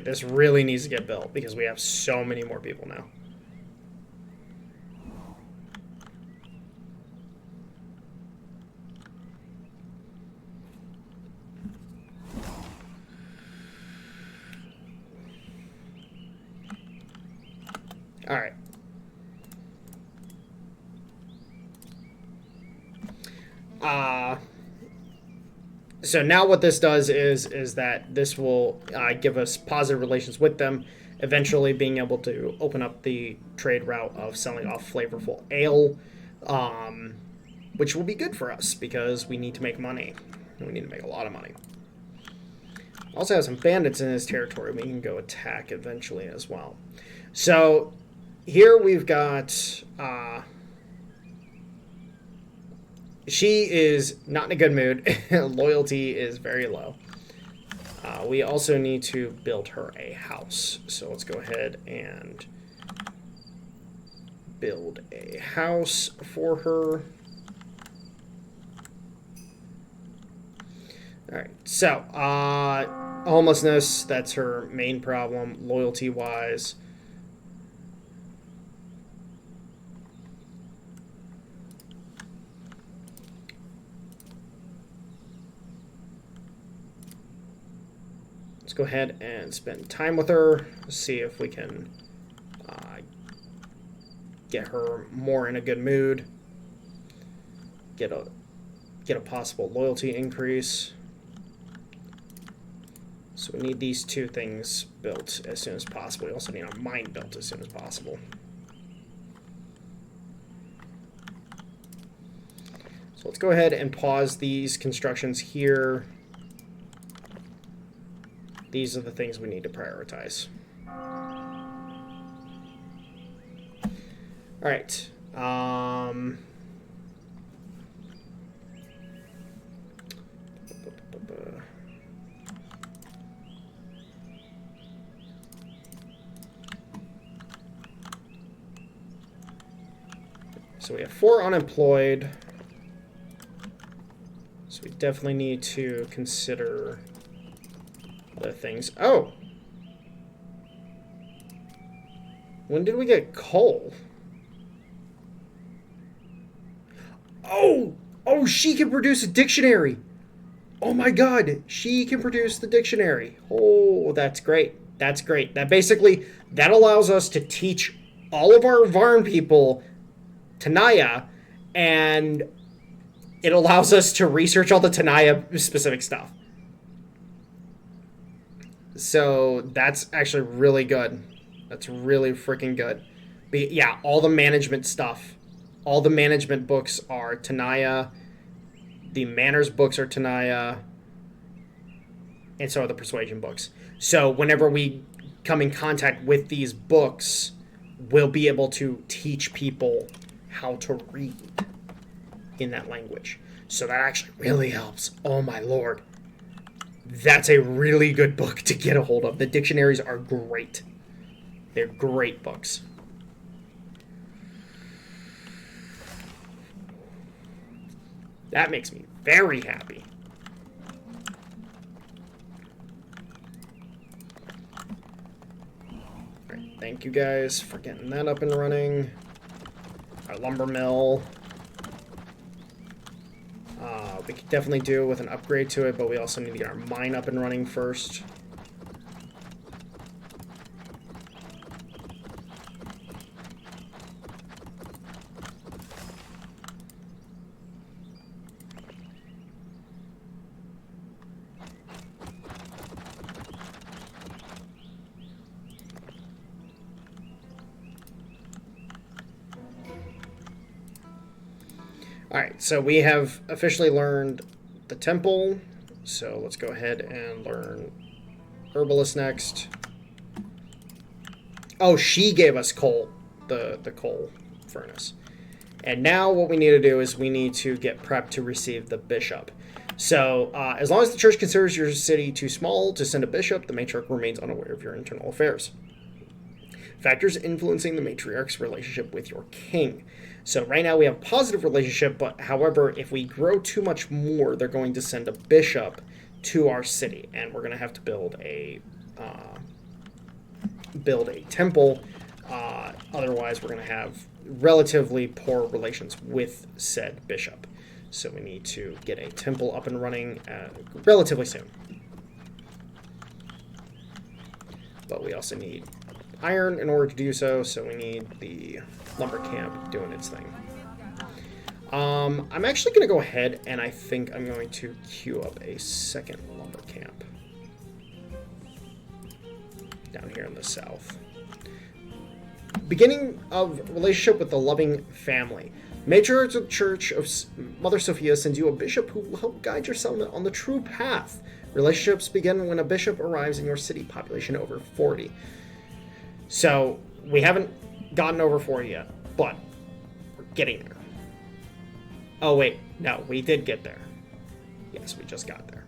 this really needs to get built because we have so many more people now. All right. So now what this does is that this will give us positive relations with them, eventually being able to open up the trade route of selling off flavorful ale, which will be good for us because we need to make money. We need to make a lot of money. Also have some bandits in this territory we can go attack eventually as well. So here we've got... she is not in a good mood. Loyalty is very low. We also need to build her a house. So let's go ahead and build a house for her. All right. So homelessness, that's her main problem, loyalty-wise. Let's go ahead and spend time with her. See if we can get her more in a good mood. Get a possible loyalty increase. So we need these two things built as soon as possible. We also need a mine built as soon as possible. So let's go ahead and pause these constructions here. These are the things we need to prioritize. All right. So we have 4 unemployed. So we definitely need to consider other things. Oh! When did we get coal? Oh! Oh, she can produce a dictionary! Oh my god! She can produce the dictionary. Oh, that's great. That's great. That allows us to teach all of our Varn people Tanaya, and it allows us to research all the Tanaya specific stuff. So that's actually really good. That's really freaking good. But yeah, all the management stuff. All the management books are Tanaya. The manners books are Tanaya. And so are the persuasion books. So whenever we come in contact with these books, we'll be able to teach people how to read in that language. So that actually really helps. Oh my lord. That's a really good book to get a hold of. The dictionaries are great. They're great books. That makes me very happy. Thank you guys for getting that up and running. Our lumber mill. We could definitely do with an upgrade to it, but we also need to get our mine up and running first. Alright, so we have officially learned the temple, so let's go ahead and learn herbalist next. Oh, she gave us coal, the coal furnace. And now what we need to do is we need to get prepped to receive the bishop. So as long as the church considers your city too small to send a bishop, the matriarch remains unaware of your internal affairs. Factors influencing the matriarch's relationship with your king. So right now we have a positive relationship, but however, if we grow too much more, they're going to send a bishop to our city, and we're going to have to build a temple. Otherwise, we're going to have relatively poor relations with said bishop. So we need to get a temple up and running relatively soon. But we also need iron in order to do so, so we need the lumber camp doing its thing. I'm actually going to go ahead and I think I'm going to queue up a second lumber camp down here in the south. Beginning of relationship with the loving family. Matriarch of the Church of Mother Sophia sends you a bishop who will help guide your settlement on the true path. Relationships begin when a bishop arrives in your city, population over 40. So, we haven't gotten over 40 yet, but we're getting there. Oh, wait. No, we did get there. Yes, we just got there.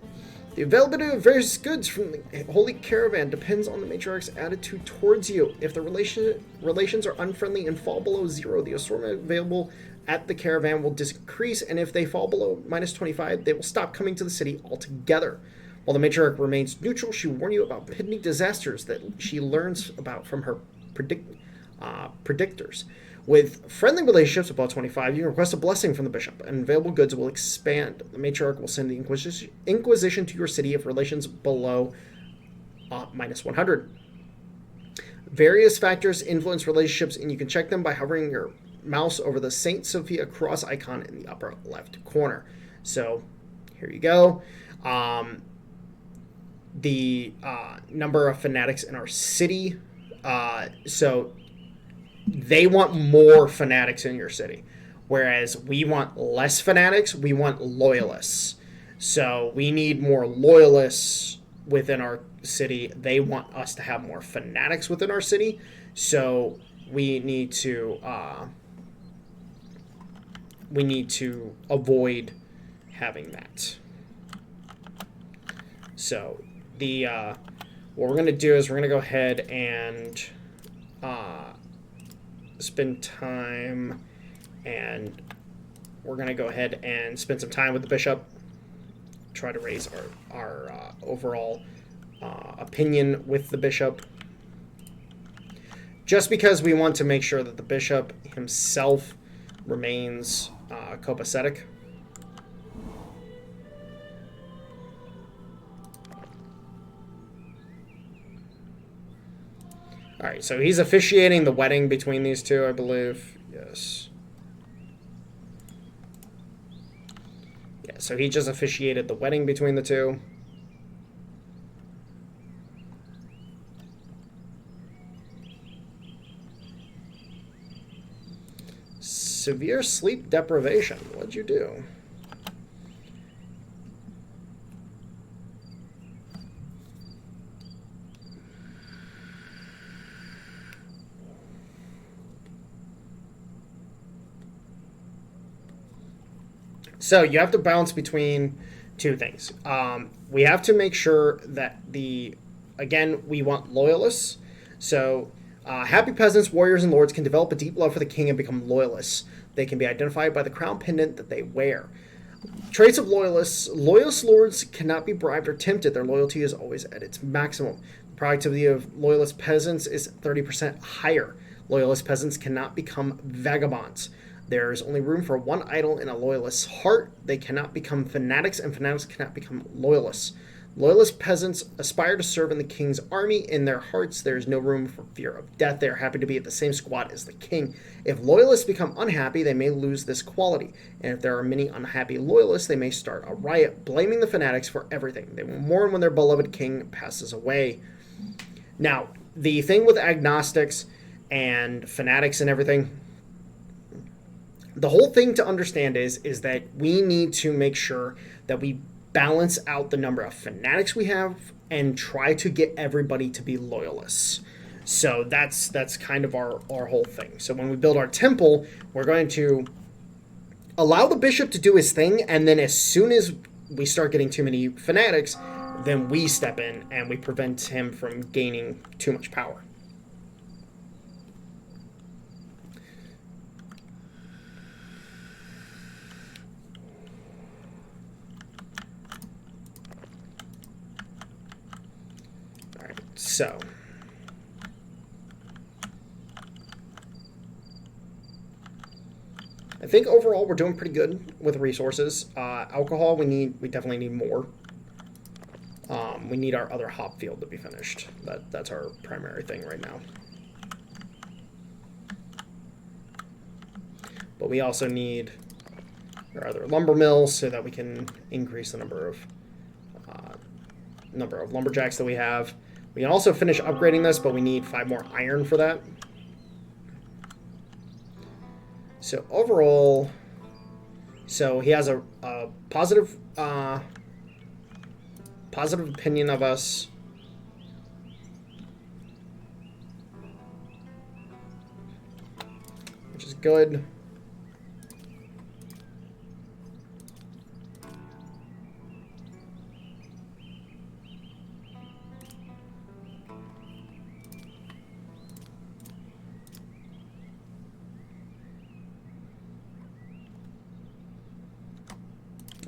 The availability of various goods from the Holy Caravan depends on the matriarch's attitude towards you. If the relations are unfriendly and fall below 0, the assortment available at the caravan will decrease, and if they fall below -25, they will stop coming to the city altogether. While the matriarch remains neutral, she will warn you about pending disasters that she learns about from her predictors. With friendly relationships above 25, you can request a blessing from the bishop, and available goods will expand. The matriarch will send the Inquisition to your city if relations below -100. Various factors influence relationships, and you can check them by hovering your mouse over the Saint Sophia cross icon in the upper left corner. So, here you go. The number of fanatics in our city. So they want more fanatics in your city, whereas we want less fanatics. We want loyalists. So we need more loyalists within our city. They want us to have more fanatics within our city. So we need to avoid having that. So what we're going to do is we're going to go ahead and spend time, and we're going to go ahead and spend some time with the bishop, try to raise our overall opinion with the bishop, just because we want to make sure that the bishop himself remains copacetic. All right, so he's officiating the wedding between these two, I believe. Yes. Yeah, so he just officiated the wedding between the two. Severe sleep deprivation. What'd you do? So you have to balance between two things. We have to make sure that again, we want loyalists. So happy peasants, warriors, and lords can develop a deep love for the king and become loyalists. They can be identified by the crown pendant that they wear. Traits of loyalists. Loyalist lords cannot be bribed or tempted. Their loyalty is always at its maximum. The productivity of loyalist peasants is 30% higher. Loyalist peasants cannot become vagabonds. There is only room for one idol in a loyalist's heart. They cannot become fanatics, and fanatics cannot become loyalists. Loyalist peasants aspire to serve in the king's army. In their hearts, there is no room for fear of death. They are happy to be at the same squad as the king. If loyalists become unhappy, they may lose this quality. And if there are many unhappy loyalists, they may start a riot, blaming the fanatics for everything. They will mourn when their beloved king passes away. Now, the thing with agnostics and fanatics and everything, the whole thing to understand is that we need to make sure that we balance out the number of fanatics we have and try to get everybody to be loyalists. So that's kind of our whole thing. So when we build our temple, we're going to allow the bishop to do his thing, and then as soon as we start getting too many fanatics, then we step in and we prevent him from gaining too much power. So, I think overall we're doing pretty good with resources. Alcohol, we definitely need more. We need our other hop field to be finished. That's our primary thing right now. But we also need our other lumber mills so that we can increase the number of lumberjacks that we have. We can also finish upgrading this, but we need 5 more iron for that. So overall, so he has a positive opinion of us. Which is good.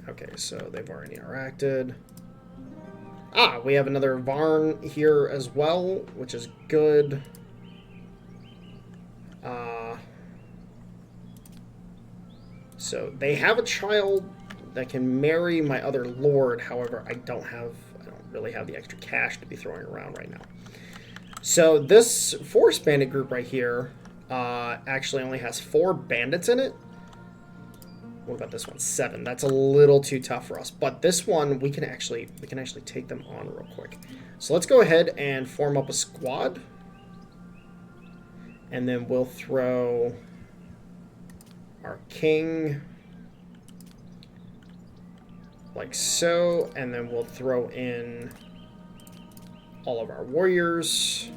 Okay, so they've already interacted. We have another Varn here as well, which is good. So they have a child that can marry my other lord. However, I don't really have the extra cash to be throwing around right now. So this forest bandit group right here actually only has 4 bandits in it. What about this one? 7. That's a little too tough for us. But this one, we can actually take them on real quick. So let's go ahead and form up a squad. And then we'll throw our king like so. And then we'll throw in all of our warriors.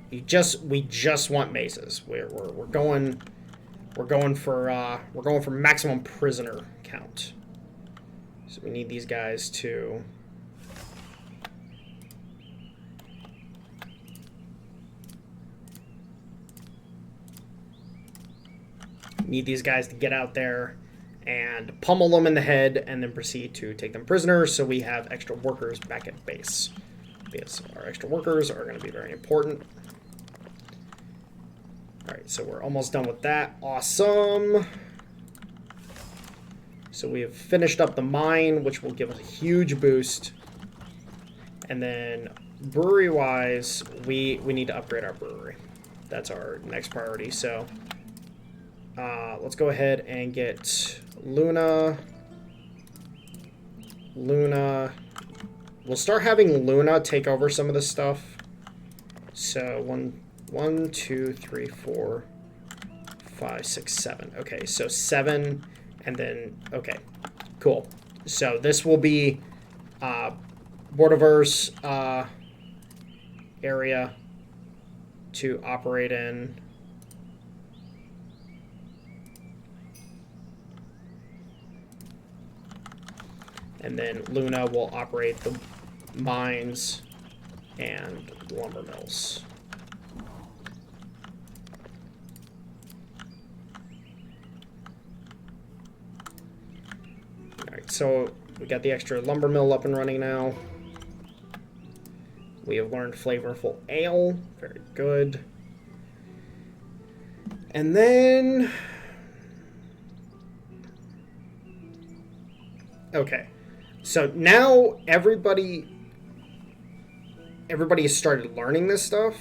We just want mazes. We're going for maximum prisoner count. So we need these guys to get out there and pummel them in the head and then proceed to take them prisoners so we have extra workers back at base. Because our extra workers are going to be very important. Alright, so we're almost done with that. Awesome. So we have finished up the mine, which will give us a huge boost. And then brewery-wise, we need to upgrade our brewery. That's our next priority. So let's go ahead and get Luna. We'll start having Luna take over some of this stuff. So 1, 2, 3, 4, 5, 6, 7. Okay, so 7, and then, okay, cool. So this will be Borderverse area to operate in. And then Luna will operate the mines and lumber mills. Alright, so we got the extra lumber mill up and running now. We have learned flavorful ale. Very good. And then... Okay. So now everybody has started learning this stuff.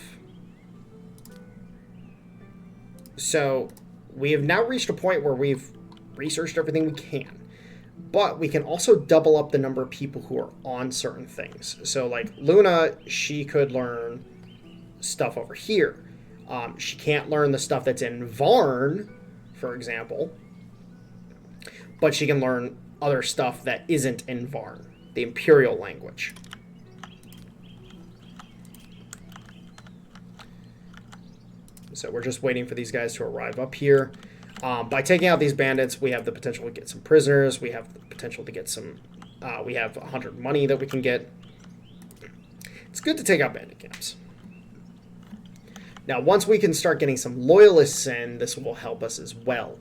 So we have now reached a point where we've researched everything we can. But we can also double up the number of people who are on certain things. So like Luna, she could learn stuff over here. She can't learn the stuff that's in Varn, for example. But she can learn other stuff that isn't in Varn, the Imperial language. So we're just waiting for these guys to arrive up here. By taking out these bandits, we have the potential to get some prisoners. We have the potential to get some... we have 100 money that we can get. It's good to take out bandit camps. Now, once we can start getting some loyalists in, this will help us as well.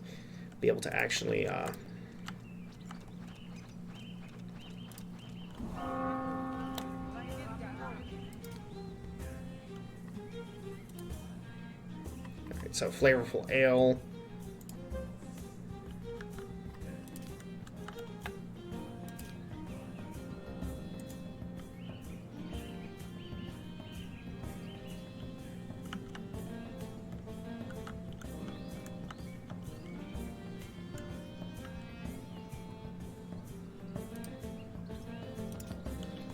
Be able to actually... So, flavorful ale.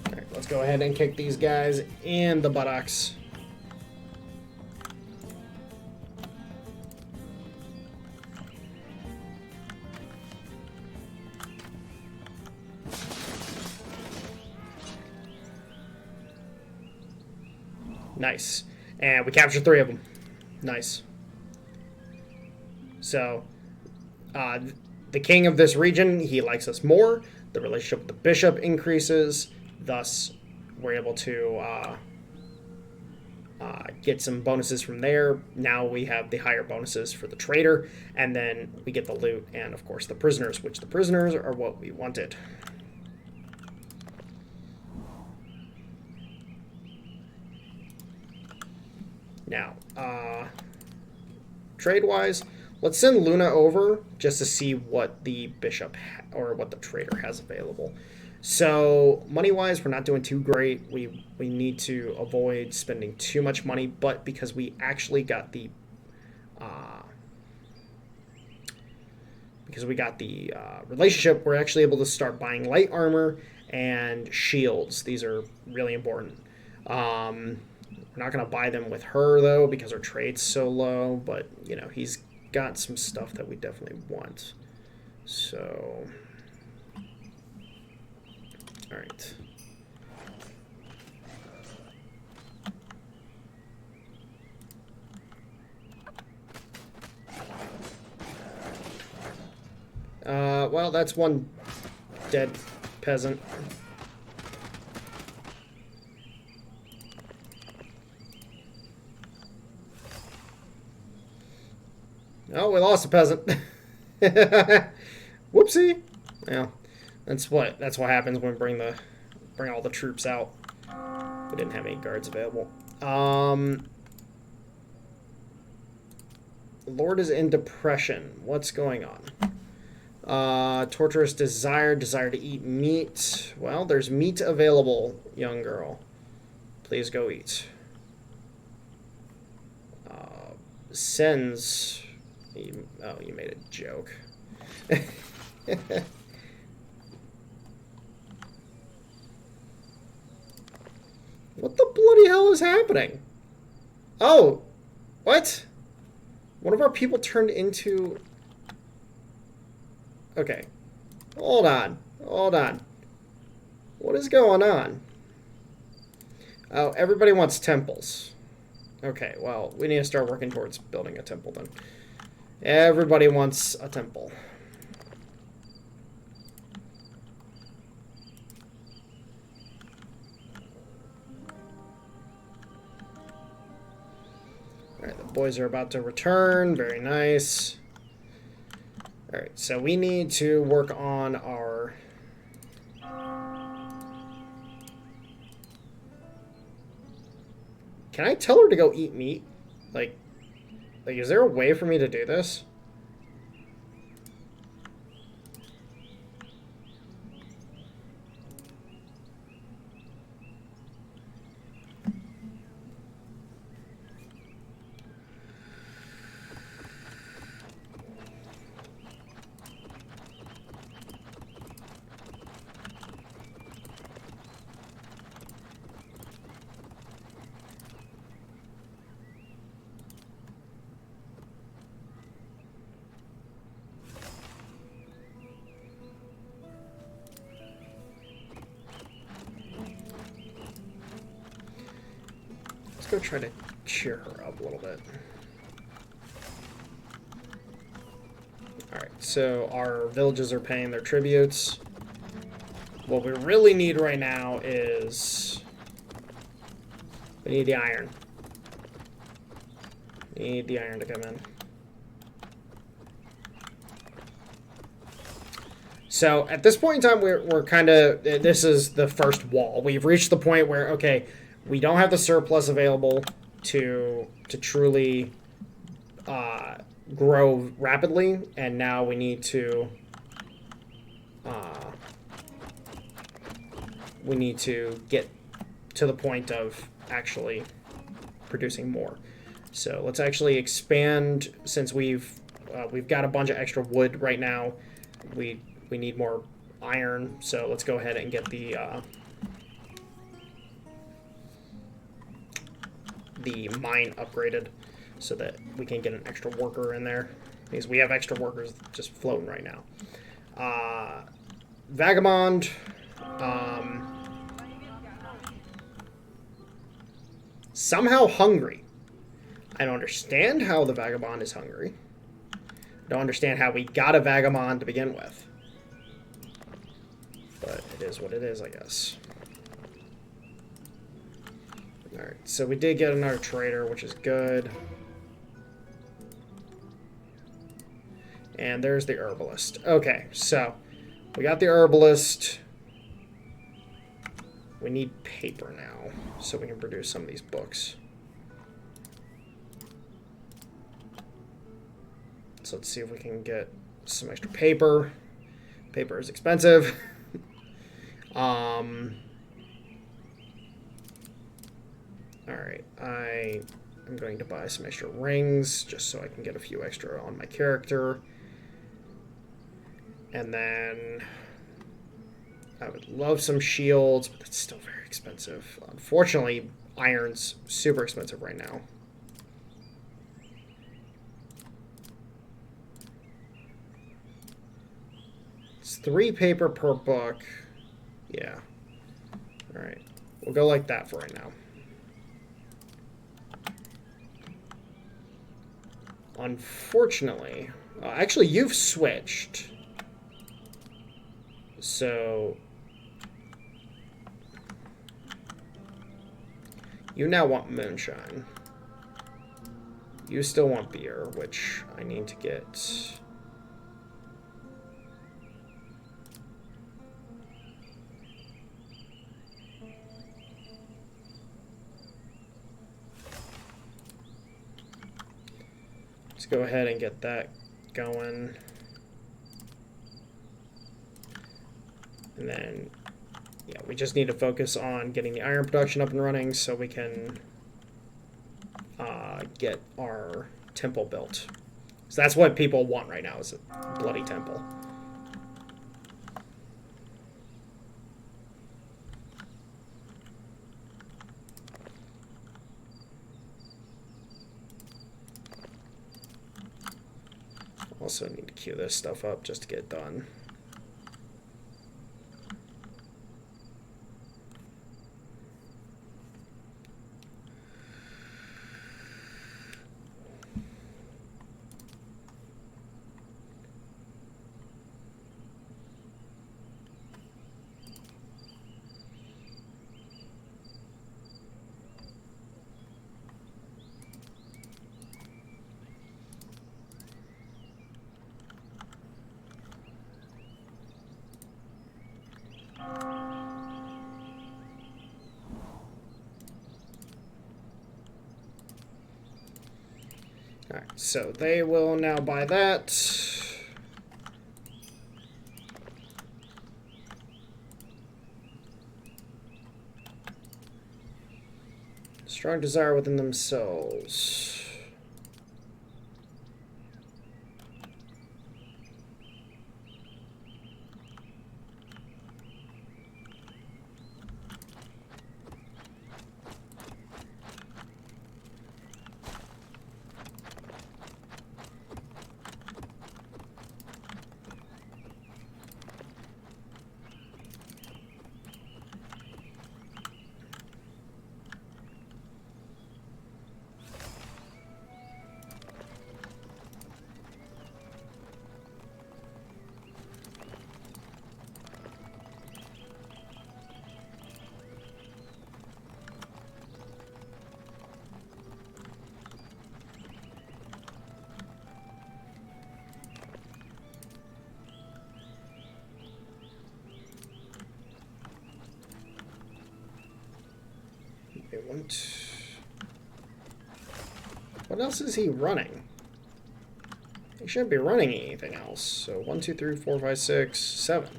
Alright, let's go ahead and kick these guys in the buttocks. Nice. And we captured 3 of them. Nice. So, the king of this region, he likes us more. The relationship with the bishop increases. Thus, we're able to get some bonuses from there. Now we have the higher bonuses for the trader. And then we get the loot and, of course, the prisoners, which the prisoners are what we wanted. Now, trade-wise, let's send Luna over just to see what the bishop or what the trader has available. So, money-wise, we're not doing too great. We need to avoid spending too much money, but because we actually got the relationship, we're actually able to start buying light armor and shields. These are really important. We're not going to buy them with her, though, because her trade's so low. But, you know, he's got some stuff that we definitely want. So, all right. Well, that's one dead peasant. Oh, we lost a peasant. Whoopsie. Yeah, that's what happens when we bring all the troops out. We didn't have any guards available. Lord is in depression. What's going on? Torturous desire to eat meat. Well, there's meat available, young girl. Please go eat. Sends. You made a joke. What the bloody hell is happening? Oh, what? One of our people turned into... Okay. Hold on. What is going on? Oh, everybody wants temples. Okay, well, we need to start working towards building a temple then. Everybody wants a temple. Alright, the boys are about to return. Very nice. Alright, so we need to work on our... Can I tell her to go eat meat? Like, is there a way for me to do this? Go try to cheer her up a little bit. Alright, so our villages are paying their tributes. What we really need right now is... we need the iron. We need the iron to come in. So, at this point in time, we're kind of... this is the first wall. We've reached the point where, okay... we don't have the surplus available to truly grow rapidly, and now we need to get to the point of actually producing more. So let's actually expand. Since we've got a bunch of extra wood right now, we need more iron. So let's go ahead and get the mine upgraded so that we can get an extra worker in there, because we have extra workers just floating right now. Vagabond, somehow hungry. I don't understand how the Vagabond is hungry. I don't understand how we got a Vagabond to begin with, but it is what it is, I guess. Alright, so we did get another trader, which is good. And there's the herbalist. Okay, so we got the herbalist. We need paper now, so we can produce some of these books. So let's see if we can get some extra paper. Paper is expensive. Alright, I am going to buy some extra rings just so I can get a few extra on my character. And then I would love some shields, but that's still very expensive. Unfortunately, iron's super expensive right now. It's 3 paper per book. Yeah. Alright, we'll go like that for right now. Unfortunately, actually, you've switched. So you now want moonshine. You still want beer, which I need to get. Let's go ahead and get that going. And then, yeah, we just need to focus on getting the iron production up and running so we can get our temple built. So that's what people want right now, is a bloody temple. Also need to queue this stuff up just to get it done. Alright, so they will now buy that. Strong desire within themselves. What else is he running? He shouldn't be running anything else. So 1, 2, 3, 4, 5, 6, 7.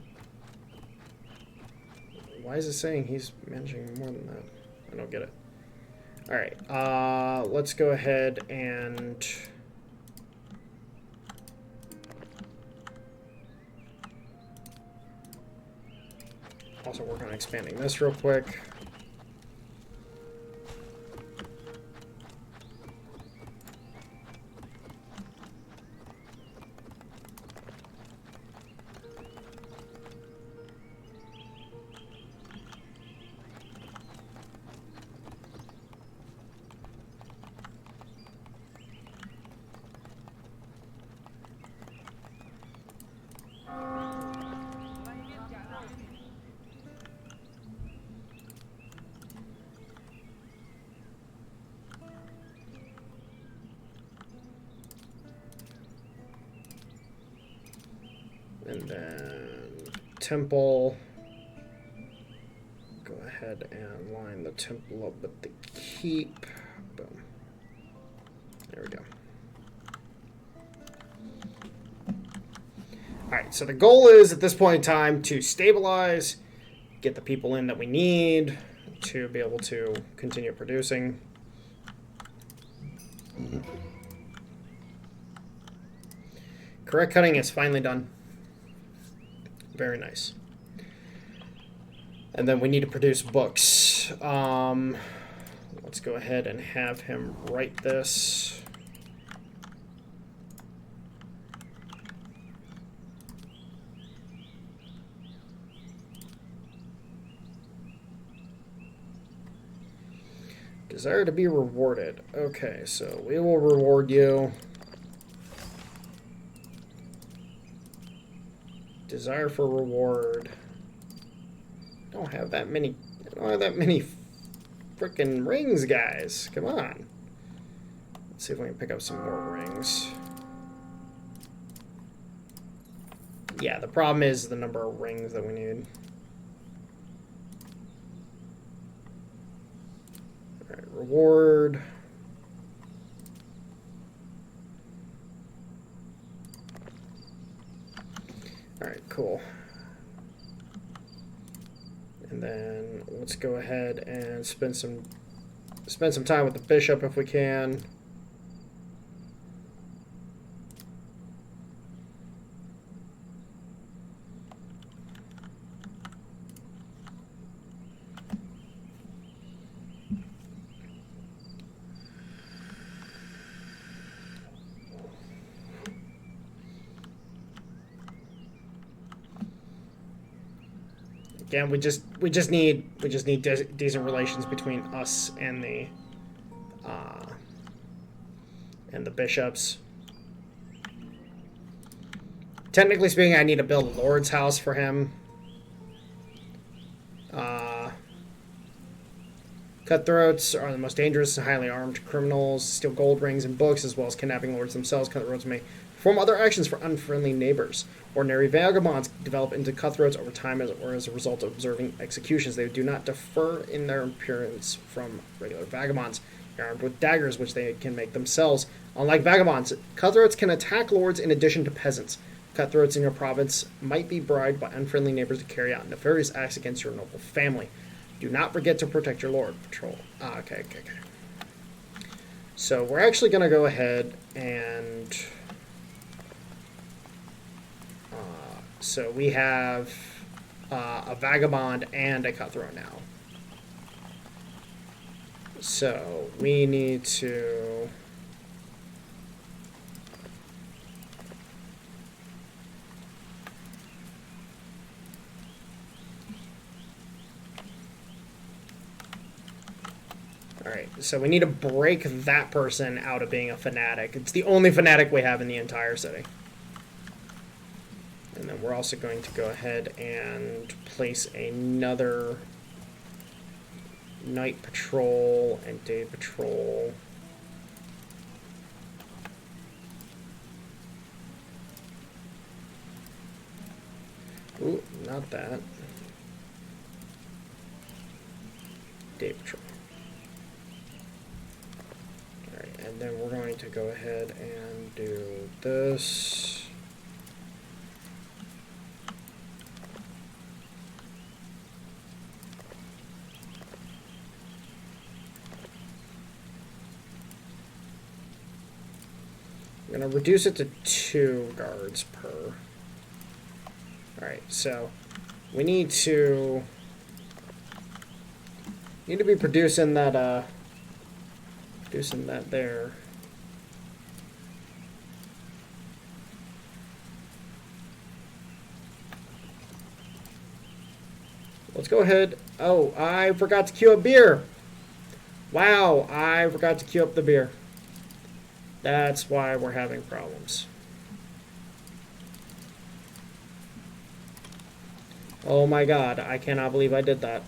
Why is it saying he's managing more than that? I don't get it. Alright, let's go ahead and... also work on expanding this real quick. And then temple. Go ahead and line the temple up with the keep. Boom. There we go. Alright, so the goal is at this point in time to stabilize, get the people in that we need to be able to continue producing. Correct cutting is finally done. Very nice. And then we need to produce books. Let's go ahead and have him write this. Desire to be rewarded. Okay, so we will reward you. Desire for reward. I don't have that many freaking rings, guys. Come on. Let's see if we can pick up some more rings. Yeah, the problem is the number of rings that we need. Alright, reward. Alright, cool. And then let's go ahead and spend some time with the bishop if we can. Again, we just need decent relations between us and the bishops. Technically speaking, I need to build a lord's house for him. Cutthroats are the most dangerous and highly armed criminals. Steal gold rings and books, as well as kidnapping lords themselves. Cutthroats may Perform other actions for unfriendly neighbors. Ordinary vagabonds develop into cutthroats over time or as a result of observing executions. They do not differ in their appearance from regular vagabonds. They are armed with daggers, which they can make themselves. Unlike vagabonds, cutthroats can attack lords in addition to peasants. Cutthroats in your province might be bribed by unfriendly neighbors to carry out nefarious acts against your noble family. Do not forget to protect your lord. Patrol. Okay. So we're actually going to go ahead and... so we have a vagabond and a cutthroat now. So we need to... Alright, so we need to break that person out of being a fanatic. It's the only fanatic we have in the entire city. And then we're also going to go ahead and place another night patrol and day patrol. Ooh, not that. Day patrol. Alright, and then we're going to go ahead and do this. I'm going to reduce it to 2 guards per. Alright, so we need to be producing that there. Let's go ahead. Oh, I forgot to queue up beer. Wow, I forgot to queue up the beer. That's why we're having problems. Oh my god, I cannot believe I did that.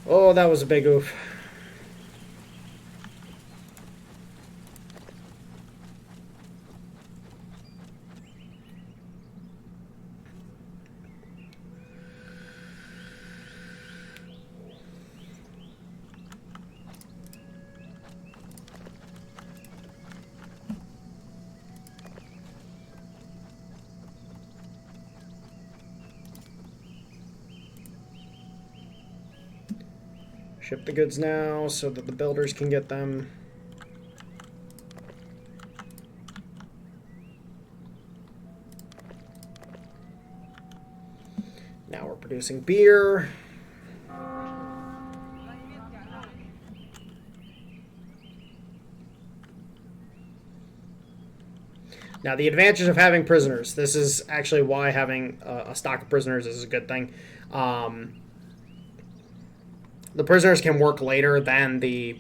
Oh, that was a big oof. Ship the goods now so that the builders can get them. Now we're producing beer. Now, the advantage of having prisoners. This is actually why having a stock of prisoners is a good thing. The prisoners can work later than the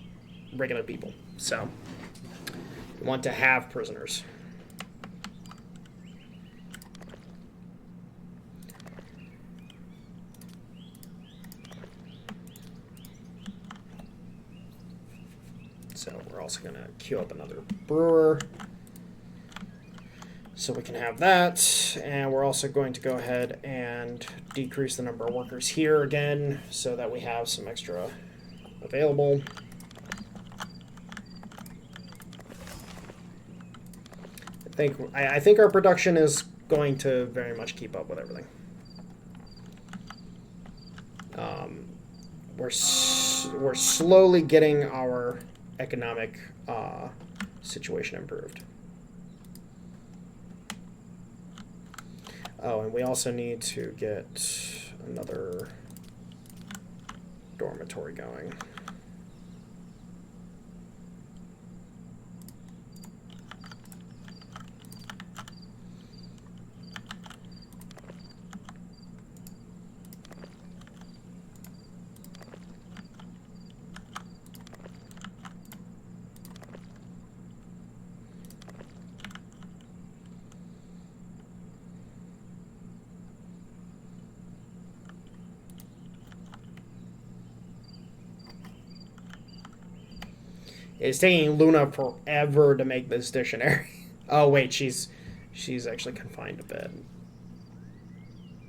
regular people. So, you want to have prisoners. So, we're also going to queue up another brewer. So we can have that, and we're also going to go ahead and decrease the number of workers here again so that we have some extra available. I think our production is going to very much keep up with everything. We're slowly getting our economic situation improved. Oh, and we also need to get another dormitory going. It's taking Luna forever to make this dictionary. Oh wait, she's actually confined to bed.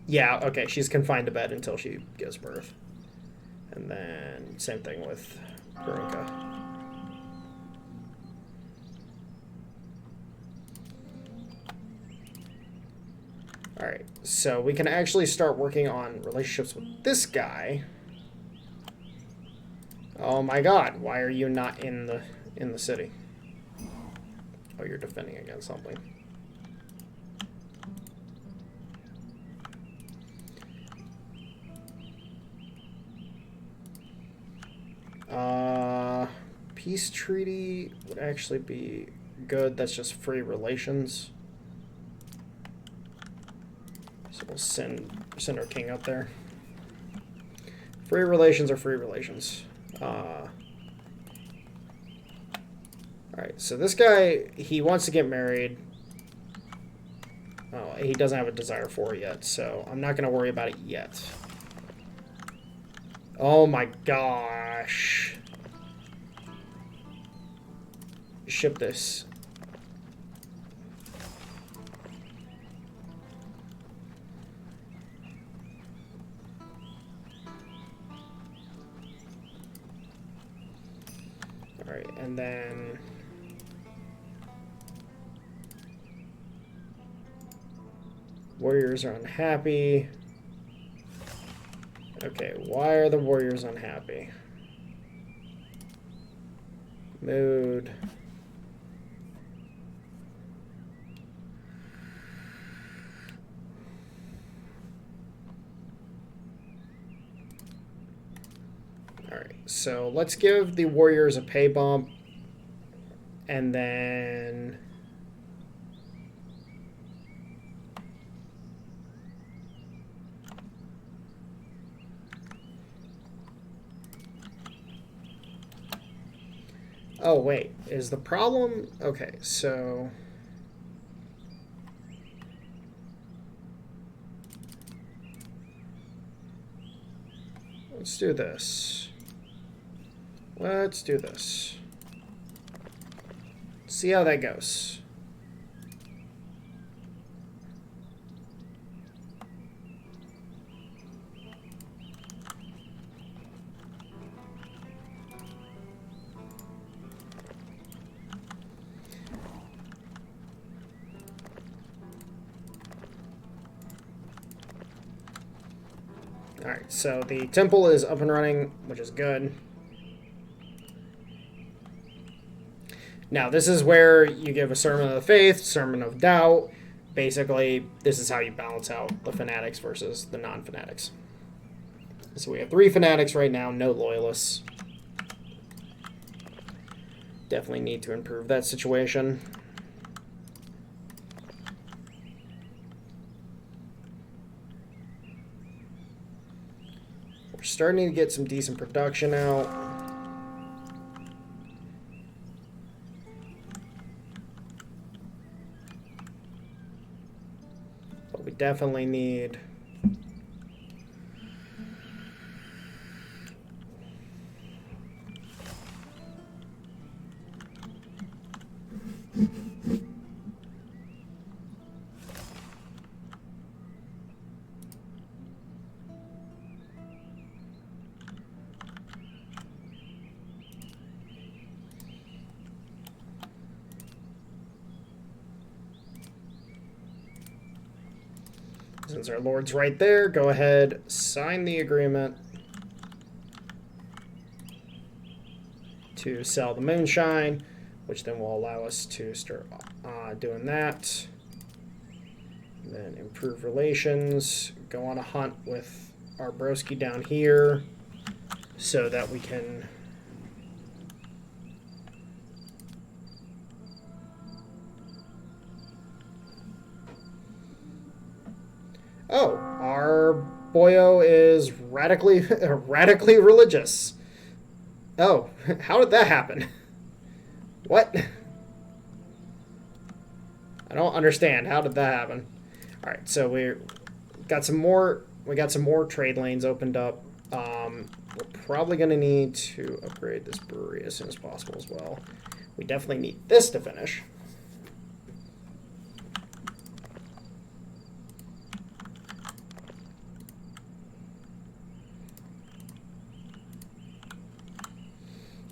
Yeah, okay, she's confined to bed until she gives birth. And then same thing with Veronica. Alright, so we can actually start working on relationships with this guy. Oh my god, why are you not in the city? Oh, you're defending against something. Peace treaty would actually be good. That's just free relations. So we'll send our king up there. Free relations are free relations. Alright, so this guy, he wants to get married. Oh, he doesn't have a desire for it yet, so I'm not going to worry about it yet. Oh my gosh. Ship this. Alright, and then... Warriors are unhappy. Okay, why are the warriors unhappy? Mood. Alright, so let's give the warriors a pay bump. And then... Oh, wait. Is the problem... Okay, so... Let's do this. Let's do this. See how that goes. Alright, so the temple is up and running, which is good. Now, this is where you give a sermon of the faith, sermon of doubt. Basically, this is how you balance out the fanatics versus the non-fanatics. So we have 3 fanatics right now, no loyalists. Definitely need to improve that situation. We're starting to get some decent production out. But we definitely need... Since our lord's right there, go ahead, sign the agreement to sell the moonshine, which then will allow us to start doing that. And then improve relations, go on a hunt with our broski down here so that we can... Oh, our boyo is radically religious. Oh, how did that happen? What? I don't understand. How did that happen? All right, so we got some more trade lanes opened up. We're probably going to need to upgrade this brewery as soon as possible as well. We definitely need this to finish.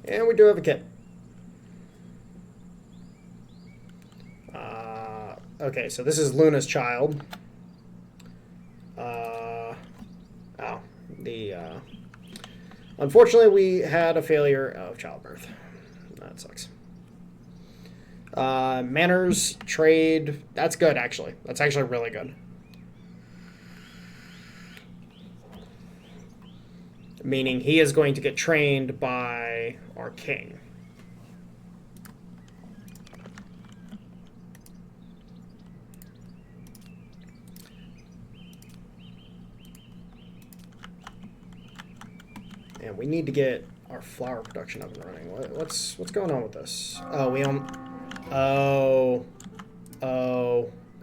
And we do have a kit. Okay, so this is Luna's child. Unfortunately, we had a failure of childbirth. That sucks. Manners, trade, that's good, actually. That's actually really good. Meaning he is going to get trained by our king. And we need to get our flour production up and running. What's going on with this? Oh, we don't... Oh,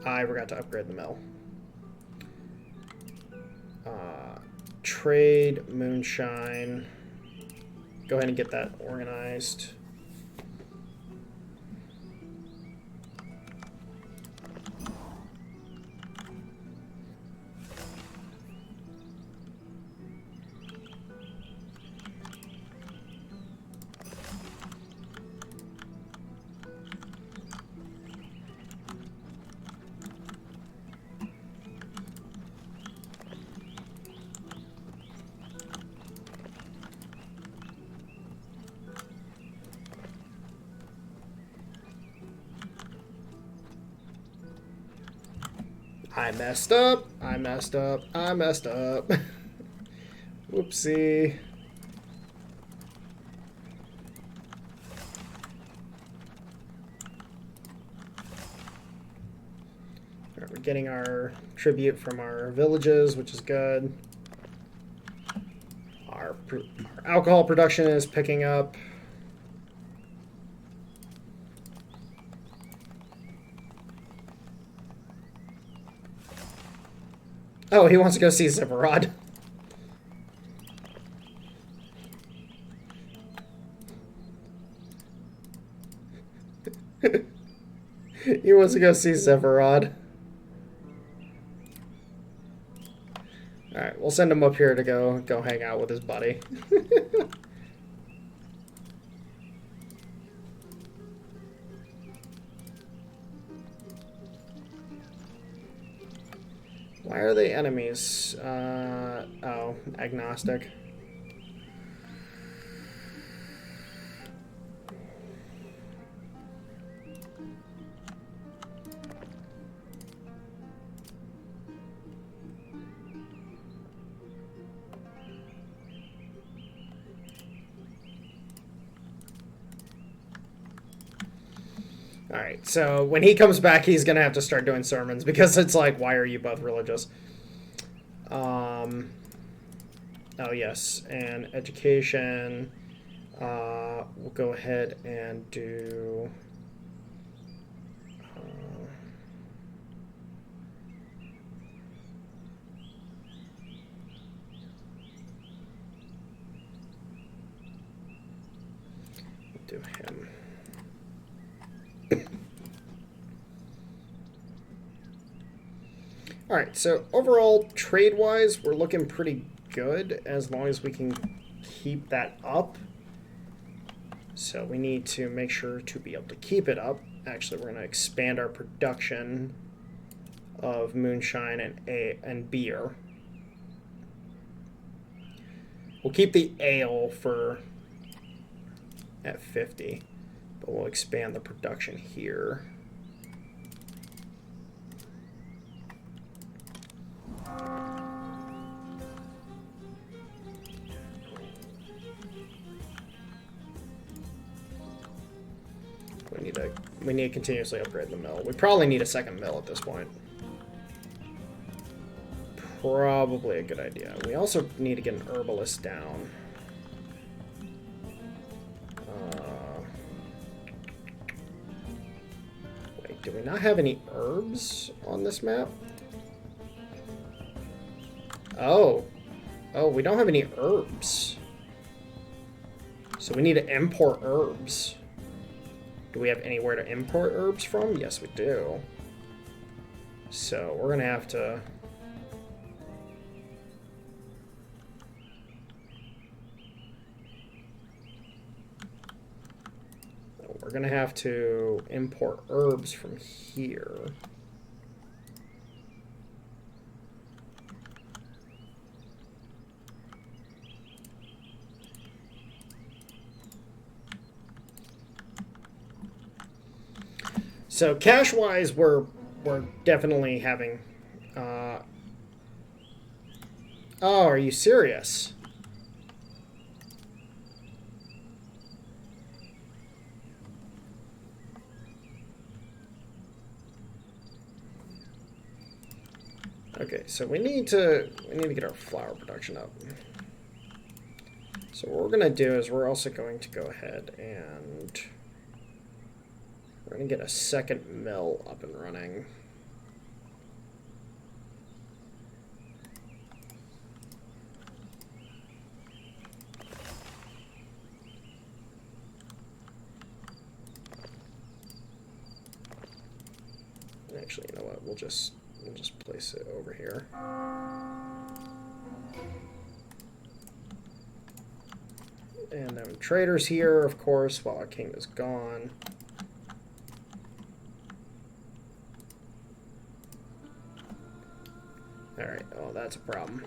I forgot to upgrade the mill. Trade, moonshine. Go ahead and get that organized. I messed up. Whoopsie. Alright, we're getting our tribute from our villages, which is good. Our alcohol production is picking up. Oh, he wants to go see Zipporod. He wants to go see Zipporod. Alright, we'll send him up here to go hang out with his buddy. Why are they enemies? Oh, agnostic. Alright, so when he comes back, he's going to have to start doing sermons, because it's like, why are you both religious? Oh, yes, and education. We'll go ahead and do... do him. Alright, so overall, trade-wise, we're looking pretty good as long as we can keep that up. So we need to make sure to be able to keep it up. Actually, we're going to expand our production of moonshine and beer. We'll keep the ale at 50, but we'll expand the production here. We need to continuously upgrade the mill. We probably need a second mill at this point. Probably a good idea. We also need to get an herbalist down. Wait, do we not have any herbs on this map? Oh. Oh, we don't have any herbs. So we need to import herbs. Do we have anywhere to import herbs from? Yes, we do. So we're going to have to... We're going to have to import herbs from here. So cash-wise, we're definitely having... Oh, are you serious? Okay, so we need to get our flour production up. So what we're gonna do is we're also going to go ahead and we're gonna get a second mill up and running. Actually, you know what? We'll just place it over here. And then traders here, of course, while our king is gone. Alright, oh, that's a problem.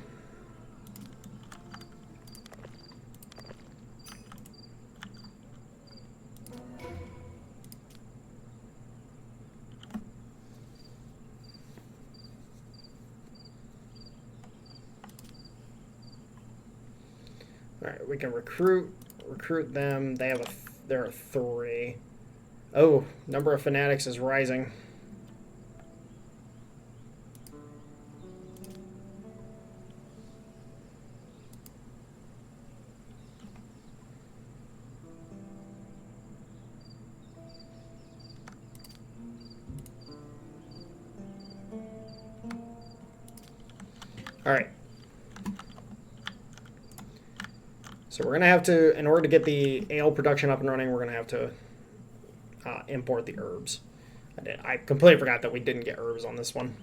Alright, we can recruit them. There are 3. Oh, number of fanatics is rising. Alright. So we're going to have to, in order to get the ale production up and running, we're going to have to import the herbs. I completely forgot that we didn't get herbs on this one.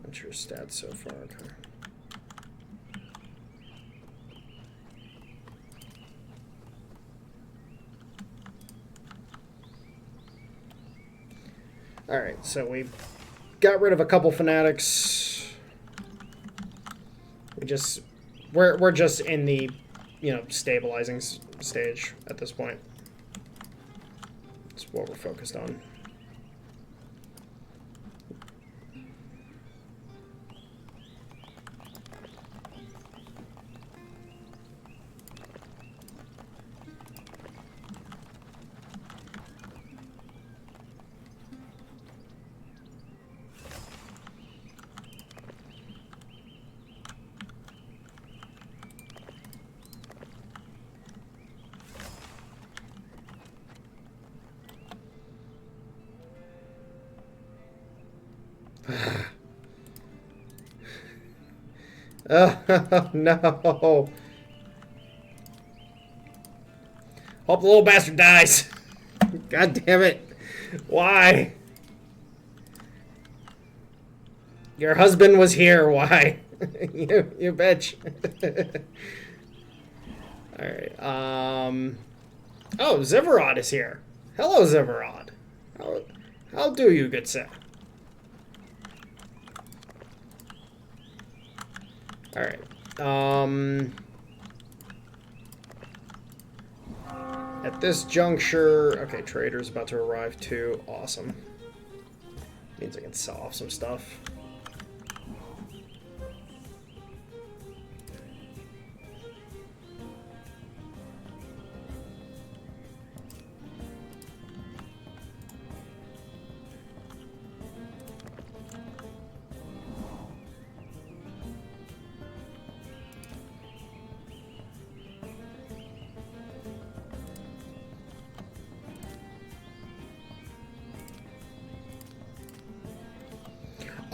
What's your stats so far? Okay. Alright, so we got rid of a couple fanatics. We're just in the, stabilizing stage at this point. That's what we're focused on. Oh, no. Hope the little bastard dies. God damn it. Why? Your husband was here. Why? you bitch. Alright, Oh, Zivarod is here. Hello, Zivarod. How do you, good sir? Alright. At this juncture... Okay, trader's about to arrive too. Awesome. Means I can sell off some stuff.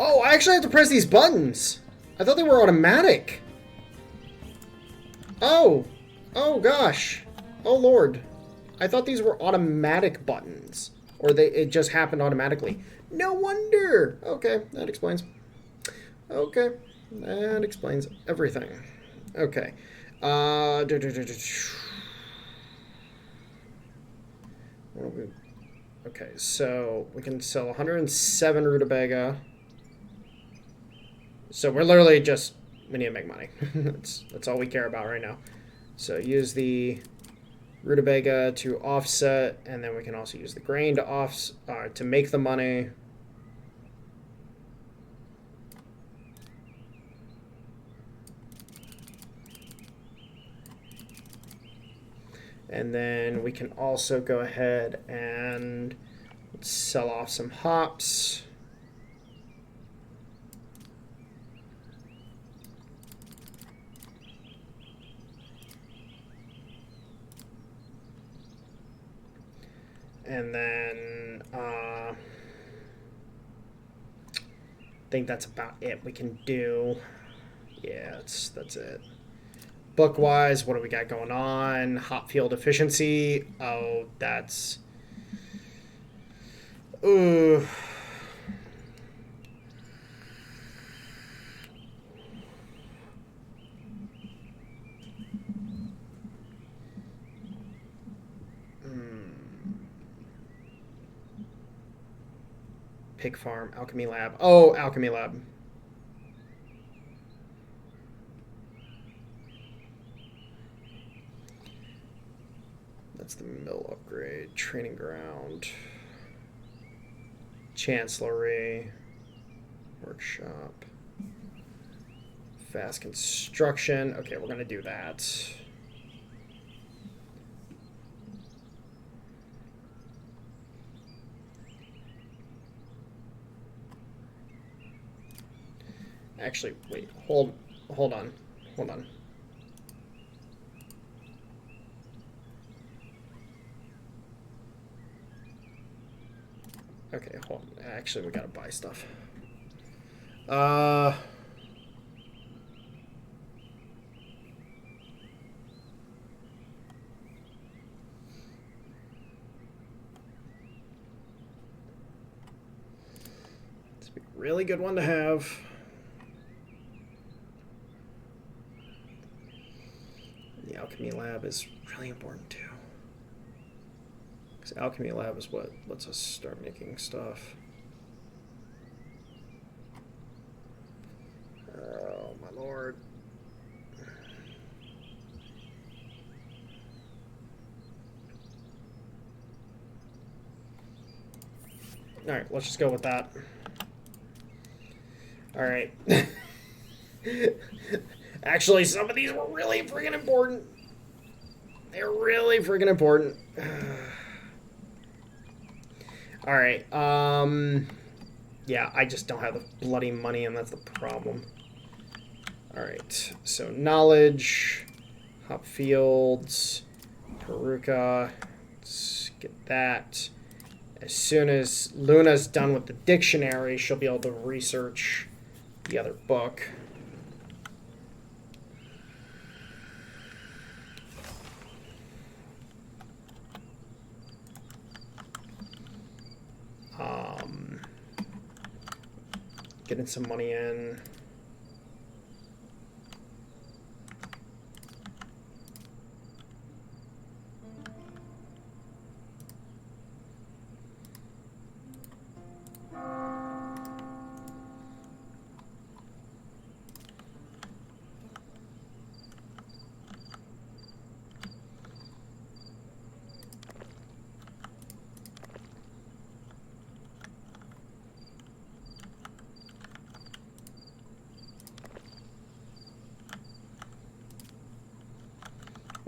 Oh, I actually have to press these buttons. I thought they were automatic. Oh. Oh, gosh. Oh, Lord. I thought these were automatic buttons. Or it just happened automatically. No wonder. Okay, that explains. Okay, that explains everything. Okay. Okay, so we can sell 107 rutabaga. So we're literally just, we need to make money. that's all we care about right now. So use the rutabaga to offset, and then we can also use the grain to make the money. And then we can also go ahead and sell off some hops. And then I think that's about it we can do. Yeah, that's it. Book-wise, what do we got going on? Hop field efficiency. Oh, that's... Ooh. Pig farm, alchemy lab. Oh, alchemy lab. That's the mill upgrade. Training ground. Chancellery. Workshop. Fast construction. Okay, we're going to do that. Actually, wait. Hold on. Hold on. Okay, hold on. Actually, we gotta buy stuff. It's a really good one to have. The alchemy lab is really important too. Because alchemy lab is what lets us start making stuff. Oh my lord. Alright, let's just go with that. Alright. Actually, some of these were really freaking important. They're really freaking important. Alright, yeah, I just don't have the bloody money, and that's the problem. Alright, so knowledge, hop fields, Peruka, let's get that. As soon as Luna's done with the dictionary, she'll be able to research the other book. Getting some money in.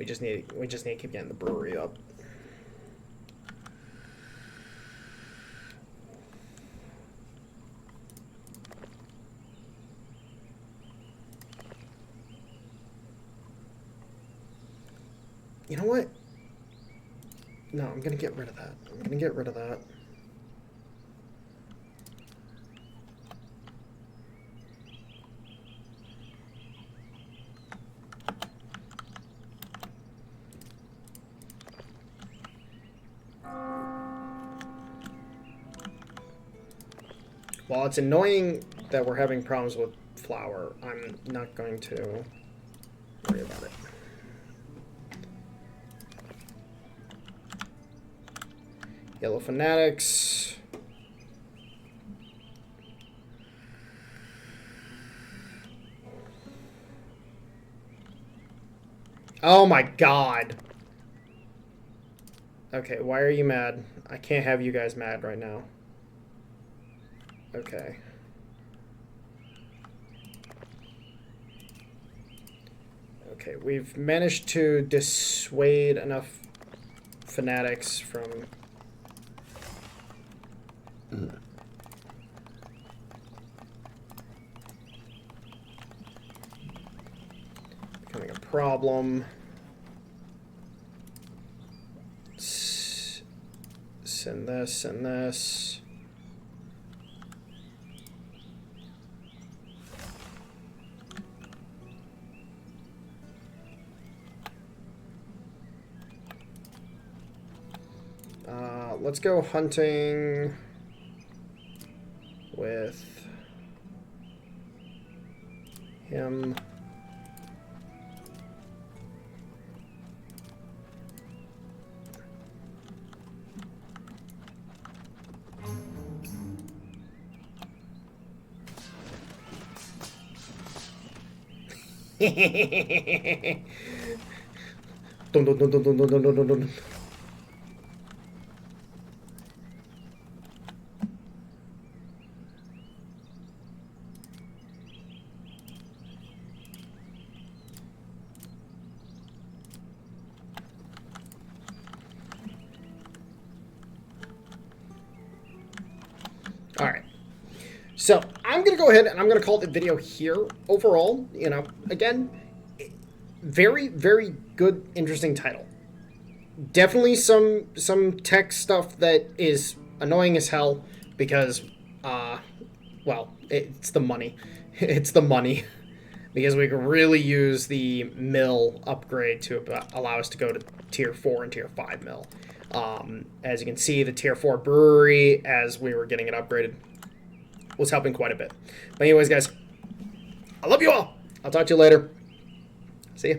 We just need to keep getting the brewery up. You know what? No, I'm gonna get rid of that. I'm gonna get rid of that. While it's annoying that we're having problems with flour, I'm not going to worry about it. Yellow Fanatics. Oh my god. Okay, why are you mad? I can't have you guys mad right now. Okay. Okay, we've managed to dissuade enough fanatics from... becoming a problem. Send this, send this. Let's go hunting with him. Dun, dun, dun, dun, dun, dun, dun, dun, dun. All right. So I'm going to go ahead and I'm going to call the video here. Overall, you know, again, very, very good, interesting title. Definitely some tech stuff that is annoying as hell because, well, it's the money. It's the money. Because we can really use the mill upgrade to allow us to go to tier 4 and tier 5 mill. As you can see, the tier 4 brewery, as we were getting it upgraded, was helping quite a bit. But anyways, guys, I love you all. I'll talk to you later. See ya.